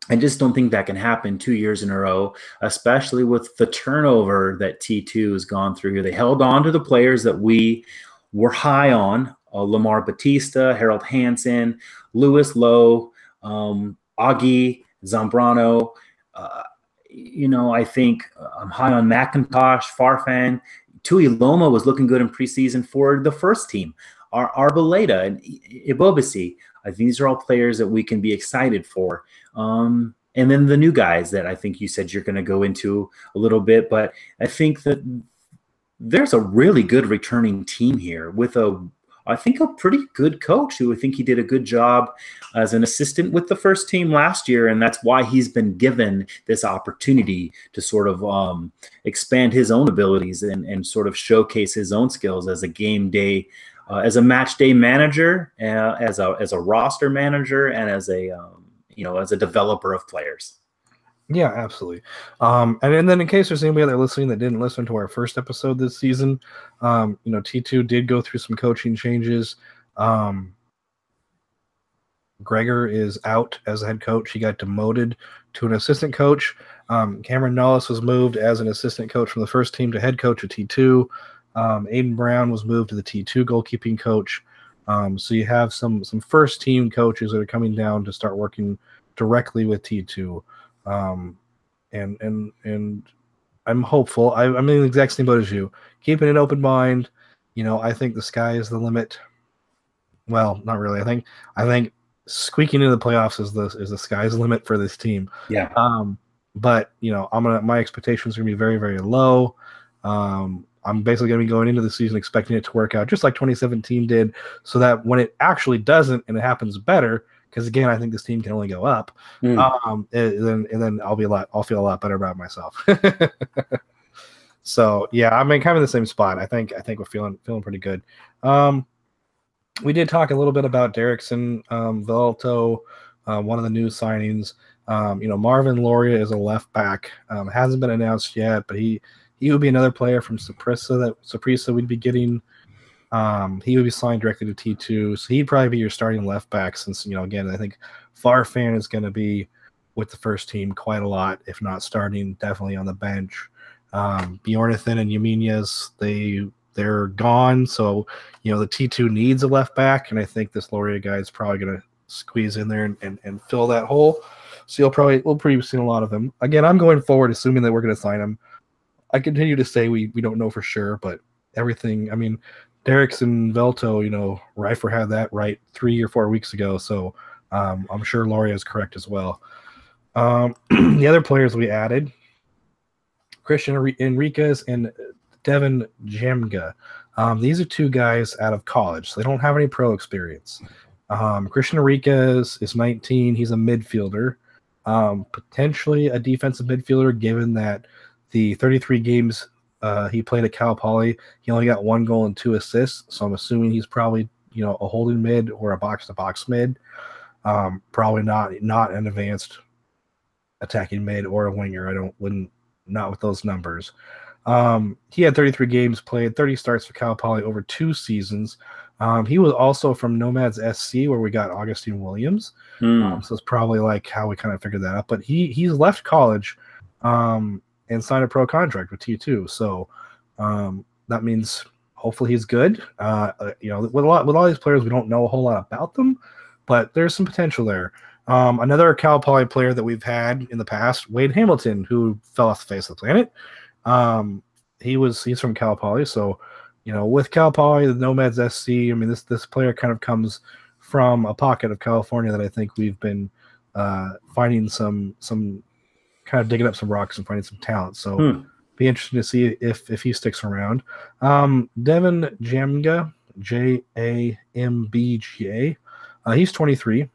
I just don't think that can happen 2 years in a row, especially with the turnover that T2 has gone through here. They held on to the players that we were high on, Lamar Batista, Harold Hansen, Lewis Lowe, Augie, Zambrano. I think I'm high on McIntosh, Farfan. Tui Loma was looking good in preseason for the first team. Arboleda and Ibobisi. I think these are all players that we can be excited for. And then the new guys that I think you said you're going to go into a little bit. But I think that there's a really good returning team here with I think a pretty good coach who I think he did a good job as an assistant with the first team last year, and that's why he's been given this opportunity to sort of expand his own abilities and sort of showcase his own skills as a game day, as a match day manager, as a roster manager, and as a as a developer of players. Yeah, absolutely. And then in case there's anybody there listening that didn't listen to our first episode this season, T2 did go through some coaching changes. Gregor is out as a head coach. He got demoted to an assistant coach. Cameron Nollis was moved as an assistant coach from the first team to head coach at T2. Aiden Brown was moved to the T2 goalkeeping coach. So you have some first team coaches that are coming down to start working directly with T2. And I'm hopeful. I'm in the exact same boat as you. Keeping an open mind. I think the sky is the limit. Well, not really. I think squeaking into the playoffs is the sky's limit for this team. Yeah. But my expectations are gonna be very, very low. I'm basically gonna be going into the season expecting it to work out just like 2017 did, so that when it actually doesn't and it happens better, because again, I think this team can only go up. Then I'll feel a lot better about myself. So yeah, I'm in kind of the same spot. I think we're feeling pretty good. We did talk a little bit about Derrickson Velto, one of the new signings. Marvin Loria is a left back. Hasn't been announced yet, but he would be another player from Saprissa we'd be getting. He would be signed directly to T2, so he'd probably be your starting left back since, again, I think Farfan is going to be with the first team quite a lot, if not starting, definitely on the bench. Bjornathan and Yaminez, they're gone, so the T2 needs a left back, and I think this Loria guy is probably going to squeeze in there and fill that hole. So we'll probably see a lot of him. Again, I'm going forward assuming that we're going to sign him. I continue to say we don't know for sure, but everything. I mean, Derrickson Velto, Reifer had that right 3 or 4 weeks ago, so I'm sure Loria is correct as well. The other players we added, Christian Enriquez and Devin Jamga. These are two guys out of college, so they don't have any pro experience. Christian Enriquez is 19. He's a midfielder, potentially a defensive midfielder, given that the 33 games he played at Cal Poly, he only got 1 goal and 2 assists. So I'm assuming he's probably a holding mid or a box-to-box mid. Probably not an advanced attacking mid or a winger. Not with those numbers. He had 33 games played, 30 starts for Cal Poly over 2 seasons. He was also from Nomads SC, where we got Augustine Williams. So it's probably like how we kind of figured that out. But he's left college and signed a pro contract with T2. So that means hopefully he's good. With all these players, we don't know a whole lot about them, but there's some potential there. Another Cal Poly player that we've had in the past, Wade Hamilton, who fell off the face of the planet. He's from Cal Poly, so with Cal Poly, the Nomads SC. I mean, this player kind of comes from a pocket of California that I think we've been finding some kind of digging up some rocks and finding some talent. So be interesting to see if he sticks around. Devin Jamga, Jambga. He's 23.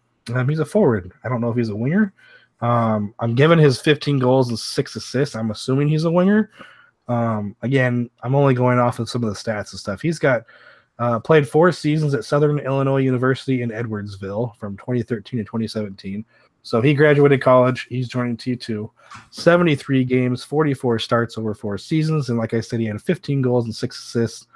He's a forward. I don't know if he's a winger. I'm given his 15 goals and 6 assists. I'm assuming he's a winger. Again, I'm only going off of some of the stats and stuff. He's got played 4 seasons at Southern Illinois University in Edwardsville from 2013 to 2017. So he graduated college. He's joining T2. 73 games, 44 starts over 4 seasons. And like I said, he had 15 goals and 6 assists,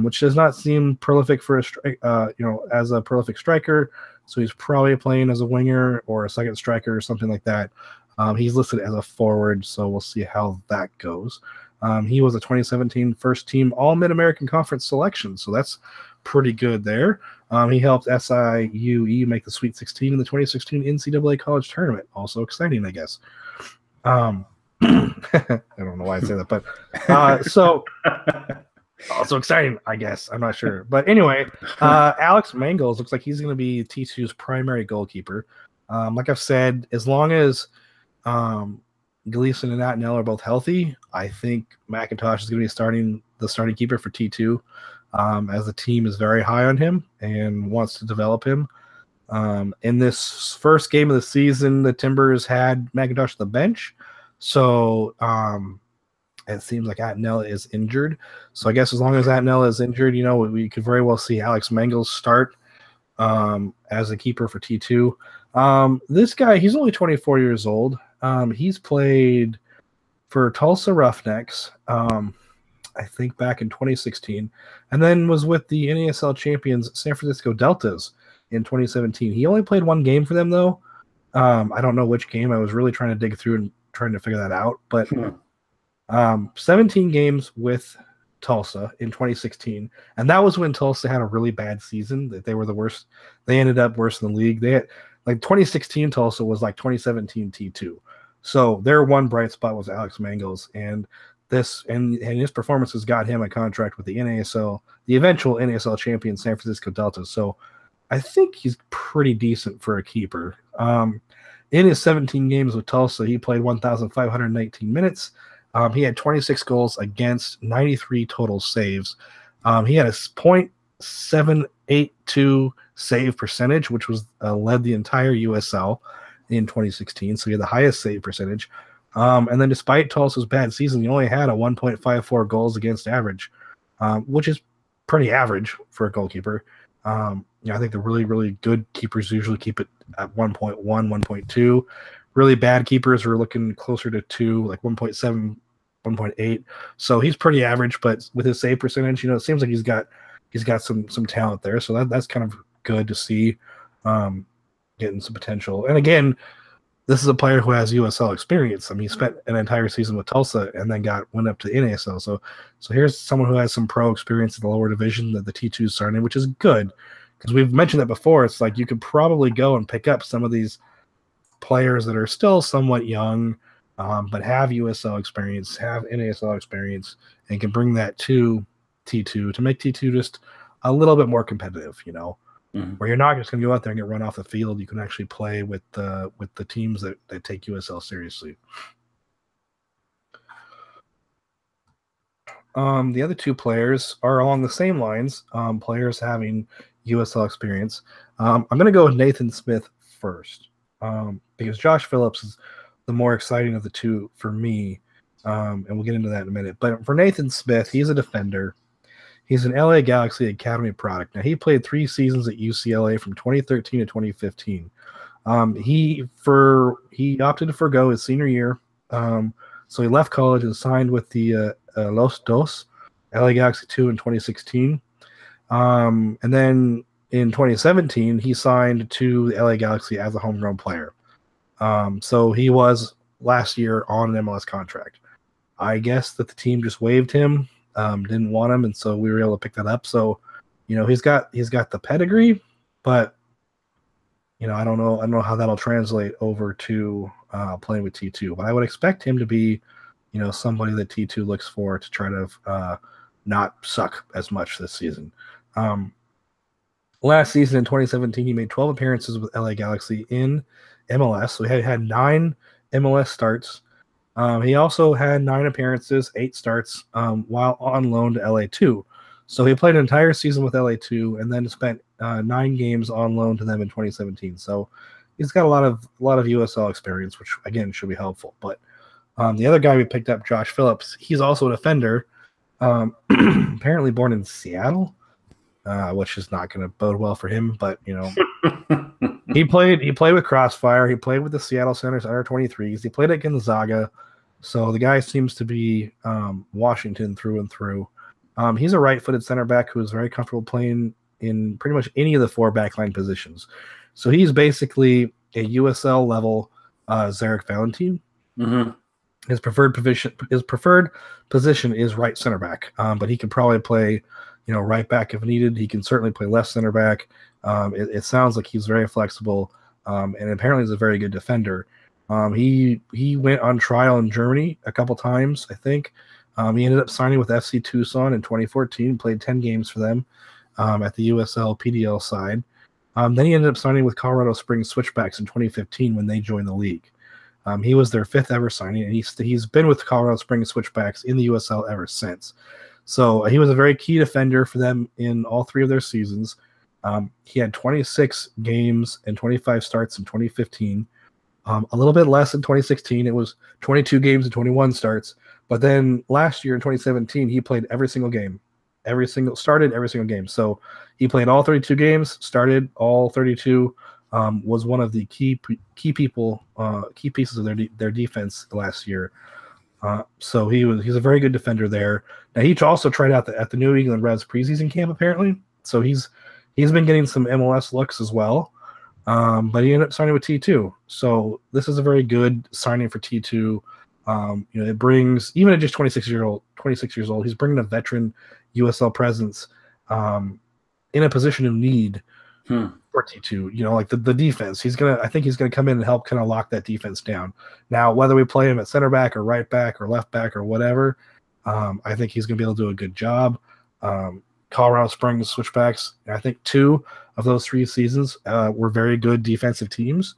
which does not seem prolific for as a prolific striker. So he's probably playing as a winger or a second striker or something like that. He's listed as a forward, so we'll see how that goes. He was a 2017 first team All Mid-American Conference selection, so that's pretty good there. He helped SIUE make the Sweet 16 in the 2016 NCAA College Tournament. Also exciting, I guess. I don't know why I say that, but so also exciting, I guess. I'm not sure. But anyway, Alex Mangles looks like he's going to be T2's primary goalkeeper. Like I've said, as long as Gleason and Atnell are both healthy, I think McIntosh is going to be starting the starting keeper for T2, as the team is very high on him and wants to develop him. In this first game of the season, the Timbers had McIntosh on the bench, so it seems like Atnell is injured. So I guess as long as Atnell is injured, we could very well see Alex Mangels start as a keeper for T2. This guy, he's only 24 years old. He's played for Tulsa Roughnecks, I think back in 2016, and then was with the NASL champions San Francisco Deltas in 2017. He only played one game for them, though. I don't know which game. I was really trying to dig through and trying to figure that out. But 17 games with Tulsa in 2016, and that was when Tulsa had a really bad season. That they were the worst. They ended up worse in the league. They had 2016 Tulsa was like 2017 T2. So their one bright spot was Alex Mangels, and his performances got him a contract with the NASL, the eventual NASL champion San Francisco Delta. So I think he's pretty decent for a keeper. In his 17 games with Tulsa, he played 1,519 minutes. He had 26 goals against, 93 total saves. He had a .782 save percentage, which was led the entire USL in 2016. So he had the highest save percentage. And then despite Tulsa's bad season, he only had a 1.54 goals against average, which is pretty average for a goalkeeper. I think the really, really good keepers usually keep it at 1.1, 1.2. Really bad keepers are looking closer to 2, like 1.7, 1.8. So he's pretty average, but with his save percentage, it seems like he's got some talent there. So that's kind of good to see, getting some potential. And again, this is a player who has USL experience. I mean, he spent an entire season with Tulsa and then went up to the NASL. So here's someone who has some pro experience in the lower division that the T2 is starting in, which is good because we've mentioned that before. It's like you could probably go and pick up some of these players that are still somewhat young, but have USL experience, have NASL experience, and can bring that to T2 to make T2 just a little bit more competitive, where you're not just going to go out there and get run off the field. You can actually play with the teams that take USL seriously. The other two players are along the same lines, players having USL experience. I'm going to go with Nathan Smith first, because Josh Phillips is the more exciting of the two for me, and we'll get into that in a minute. But for Nathan Smith, he's a defender. He's an LA Galaxy Academy product. Now, he played 3 seasons at UCLA from 2013 to 2015. He opted to forgo his senior year, so he left college and signed with the Los Dos, LA Galaxy 2 in 2016. And then in 2017, he signed to the LA Galaxy as a homegrown player. So he was last year on an MLS contract. I guess that the team just waived him. Didn't want him, and so we were able to pick that up. So, he's got the pedigree, but I don't know how that'll translate over to playing with T2. But I would expect him to be, somebody that T2 looks for to try to not suck as much this season. Last season in 2017, he made 12 appearances with LA Galaxy in MLS. So he had 9 MLS starts. He also had 9 appearances, 8 starts, while on loan to LA2. So he played an entire season with LA2 and then spent 9 games on loan to them in 2017. So he's got a lot of USL experience, which again should be helpful. But the other guy we picked up, Josh Phillips, he's also a defender. Apparently born in Seattle, which is not going to bode well for him. But he played with Crossfire. He played with the Seattle Sounders under 23s. He played at Gonzaga. So the guy seems to be Washington through and through. He's a right-footed center back who is very comfortable playing in pretty much any of the 4 backline positions. So he's basically a USL level Zarek Valentin. Mm-hmm. His preferred position is right center back, but he can probably play, right back if needed. He can certainly play left center back. It sounds like he's very flexible, and apparently he's a very good defender. He went on trial in Germany a couple times, I think. He ended up signing with FC Tucson in 2014, played 10 games for them at the USL PDL side. Then he ended up signing with Colorado Springs Switchbacks in 2015 when they joined the league. He was their 5th ever signing, and he's been with Colorado Springs Switchbacks in the USL ever since. So he was a very key defender for them in all 3 of their seasons. He had 26 games and 25 starts in 2015. A little bit less in 2016. It was 22 games and 21 starts. But then last year in 2017, he played every single game, started every single game. So he played all 32 games, started all 32. Was one of the key pieces of their defense last year. So he's a very good defender there. Now he also tried out at the New England Reds preseason camp apparently. So he's been getting some MLS looks as well. But he ended up signing with T2. So this is a very good signing for T2. It brings, even at just 26 years old, he's bringing a veteran USL presence in a position of need for T2. Like the defense. I think he's gonna come in and help kind of lock that defense down. Now, whether we play him at center back or right back or left back or whatever, I think he's gonna be able to do a good job. Colorado Springs switchbacks, I think 2 of those 3 seasons were very good defensive teams.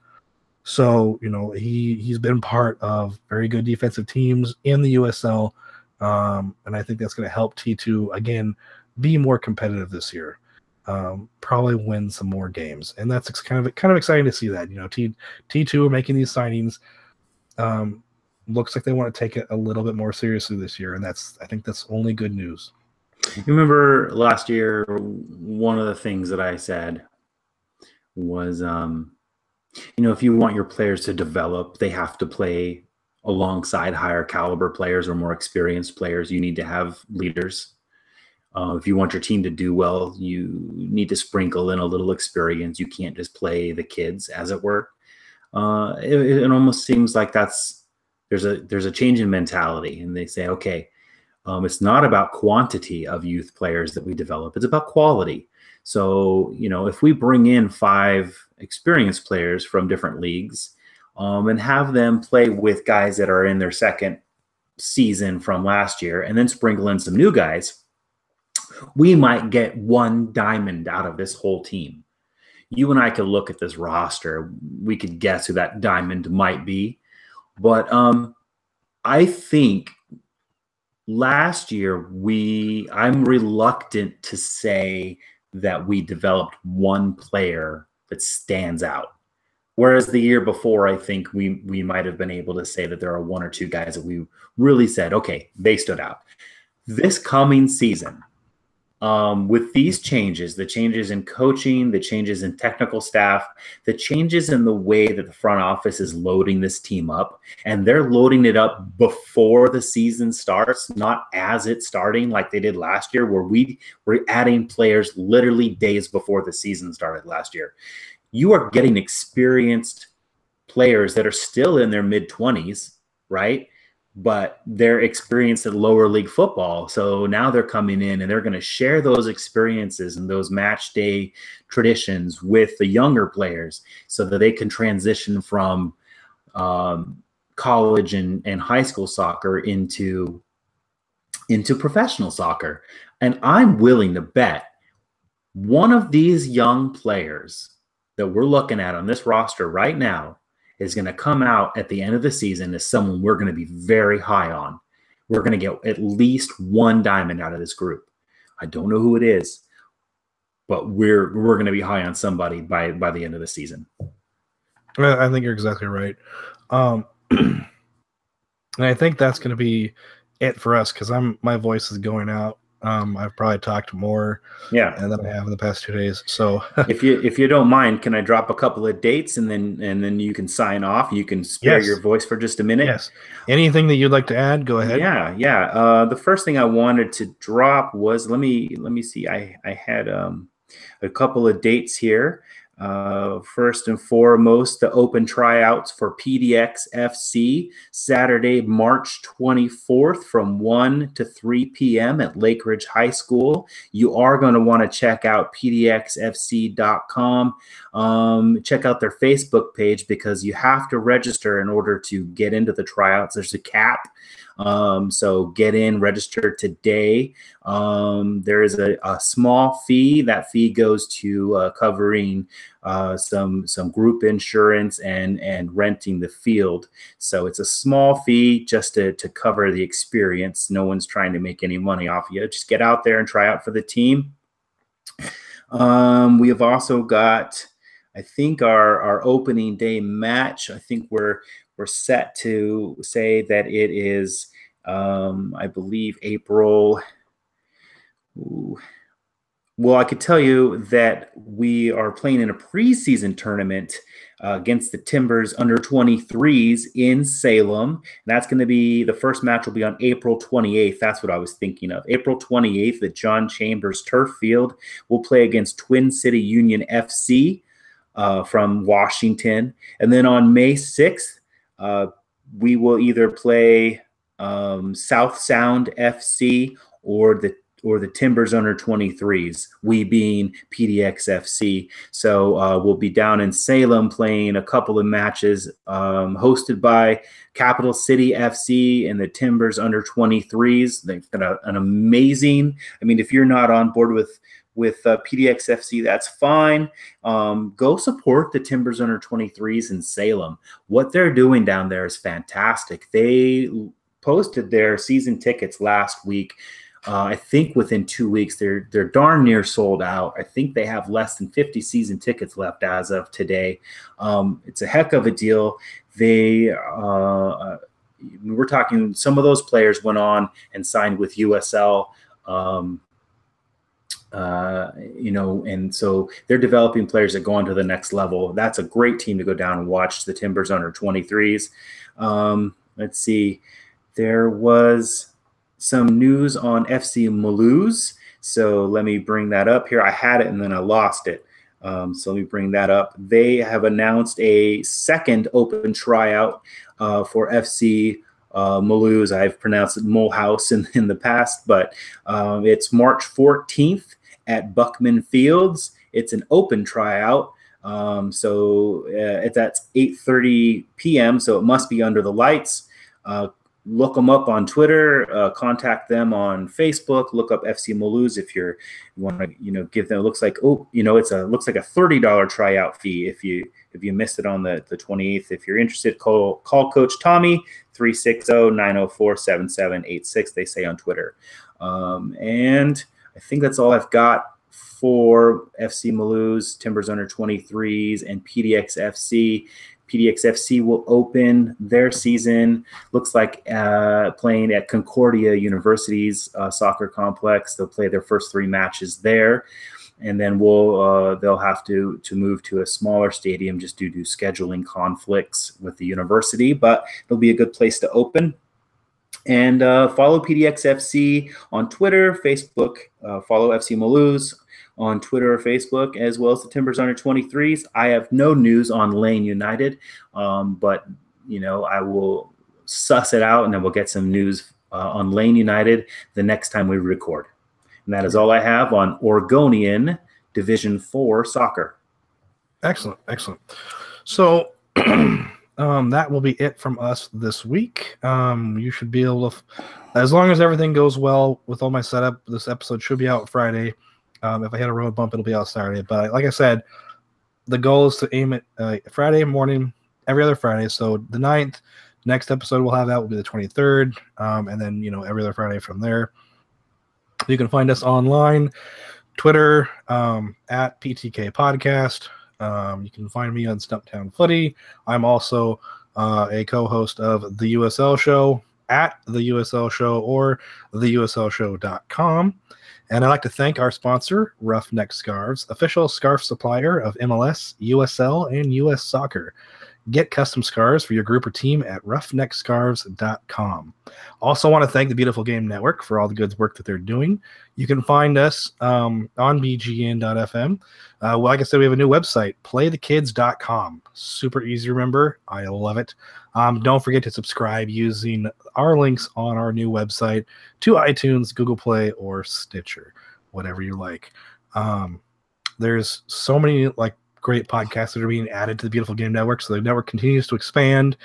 So, he's been part of very good defensive teams in the USL. And I think that's going to help T2, again, be more competitive this year. Probably win some more games. And that's kind of exciting to see that. T2 are making these signings. Looks like they want to take it a little bit more seriously this year. And I think that's only good news. You remember last year, one of the things that I said was, if you want your players to develop, they have to play alongside higher caliber players or more experienced players. You need to have leaders. If you want your team to do well, you need to sprinkle in a little experience. You can't just play the kids, as it were. It almost seems like there's a change in mentality, and they say, okay, it's not about quantity of youth players that we develop. It's about quality. So, if we bring in 5 experienced players from different leagues and have them play with guys that are in their second season from last year and then sprinkle in some new guys, we might get one diamond out of this whole team. You and I could look at this roster. We could guess who that diamond might be. But I think last year, I'm reluctant to say that we developed one player that stands out. Whereas the year before, I think we might have been able to say that there are 1 or 2 guys that we really said, okay, they stood out. This coming season, with these changes, the changes in coaching, the changes in technical staff, the changes in the way that the front office is loading this team up, and they're loading it up before the season starts, not as it's starting like they did last year, where we were adding players literally days before the season started last year. You are getting experienced players that are still in their mid-20s, right? But they're experienced at lower league football. So now they're coming in and they're going to share those experiences and those match day traditions with the younger players so that they can transition from college and high school soccer into professional soccer. And I'm willing to bet one of these young players that we're looking at on this roster right now is going to come out at the end of the season as someone we're going to be very high on. We're going to get at least 1 diamond out of this group. I don't know who it is, but we're going to be high on somebody by the end of the season. I think you're exactly right. And I think that's going to be it for us because my voice is going out. I've probably talked more than I have in the past 2 days. So if you don't mind, can I drop a couple of dates and then you can sign off? You can spare your voice for just a minute. Yes. Anything that you'd like to add? Go ahead. Yeah. The first thing I wanted to drop was let me see. I had a couple of dates here. First and foremost, the open tryouts for PDX FC, Saturday, March 24th from 1 to 3 p.m. at Lake Ridge High School. You are going to want to check out pdxfc.com. Check out their Facebook page because you have to register in order to get into the tryouts. There's a cap. So get in, register today. There is a small fee. That fee goes to covering some group insurance and renting the field. So it's a small fee just to cover the experience. No one's trying to make any money off you. Just get out there and try out for the team. We have also got, I think, our opening day match. I think we're set to say that it is, I believe, April. Ooh. Well, I could tell you that we are playing in a preseason tournament against the Timbers under 23s in Salem. And that's going to be, the first match will be on April 28th. That's what I was thinking of. April 28th at John Chambers Turf Field. We'll play against Twin City Union FC from Washington. And then on May 6th, we will either play South Sound FC or the Timbers under 23s, we being PDX FC. So we'll be down in Salem playing a couple of matches hosted by Capital City FC and the Timbers under 23s. They've got an amazing, I mean, if you're not on board with PDX FC, that's fine. Go support the Timbers under 23s in Salem. What they're doing down there is fantastic. They posted their season tickets last week. I think within 2 weeks, they're darn near sold out. I think they have less than 50 season tickets left as of today. It's a heck of a deal. We're talking, some of those players went on and signed with USL. And so they're developing players that go on to the next level. That's a great team to go down and watch, the Timbers under 23s. Let's see. There was some news on FC Mulhouse. So let me bring that up here. I had it and then I lost it. So let me bring that up. They have announced a second open tryout for FC Mulhouse. I've pronounced it Mulhouse in the past, but it's March 14th at Buckman Fields. It's an open tryout. So it's at 8:30 p.m. So it must be under the lights. Look them up on Twitter, contact them on Facebook, look up FC Mulhouse if you want to, give them, it looks like, looks like a $30 tryout fee if you missed it on the 28th. If you're interested, call Coach Tommy, 360-904-7786, they say on Twitter. And I think that's all I've got for FC Mulhouse, Timbers under 23s, and PDX FC. PDX FC will open their season, looks like playing at Concordia University's soccer complex. They'll play their first 3 matches there, and then they'll have to move to a smaller stadium just due to scheduling conflicts with the university, but it'll be a good place to open. And follow PDX FC on Twitter, Facebook, follow FC Mulhouse on Twitter or Facebook, as well as the Timbers under 23s. I have no news on Lane United, but I will suss it out, and then we'll get some news on Lane United the next time we record. And that is all I have on Oregonian Division 4 soccer. Excellent. So that will be it from us this week. You should be able to, as long as everything goes well with all my setup, this episode should be out Friday. If I hit a road bump, it'll be out Saturday. But like I said, the goal is to aim it Friday morning, every other Friday. So the 9th, next episode we'll have out will be the 23rd. And then, every other Friday from there. You can find us online, Twitter, at PTK Podcast. You can find me on Stumptown Footy. I'm also a co-host of the USL Show at the USL Show or theuslshow.com. And I'd like to thank our sponsor, Roughneck Scarves, official scarf supplier of MLS, USL, and US Soccer. Get custom scarves for your group or team at roughneckscarves.com. Also want to thank the Beautiful Game Network for all the good work that they're doing. You can find us on bgn.fm. Like I said, we have a new website, playthekids.com. Super easy to remember. I love it. Don't forget to subscribe using our links on our new website to iTunes, Google Play, or Stitcher, whatever you like. There's so many great podcasts that are being added to the Beautiful Game Network. So the network continues to expand.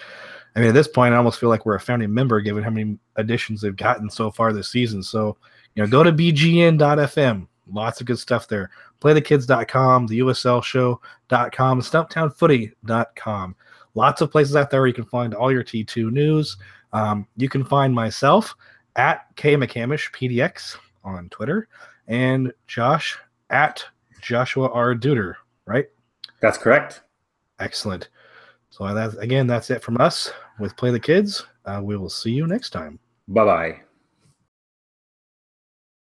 I mean, at this point, I almost feel like we're a founding member given how many additions they've gotten so far this season. So, go to bgn.fm. Lots of good stuff there. Playthekids.com, theuslshow.com, stumptownfooty.com. Lots of places out there where you can find all your T2 news. You can find myself at KMcCamish on Twitter, and Josh at Joshua R. Duder, right? That's correct. Excellent. So that's it from us with Play the Kids. We will see you next time. Bye-bye.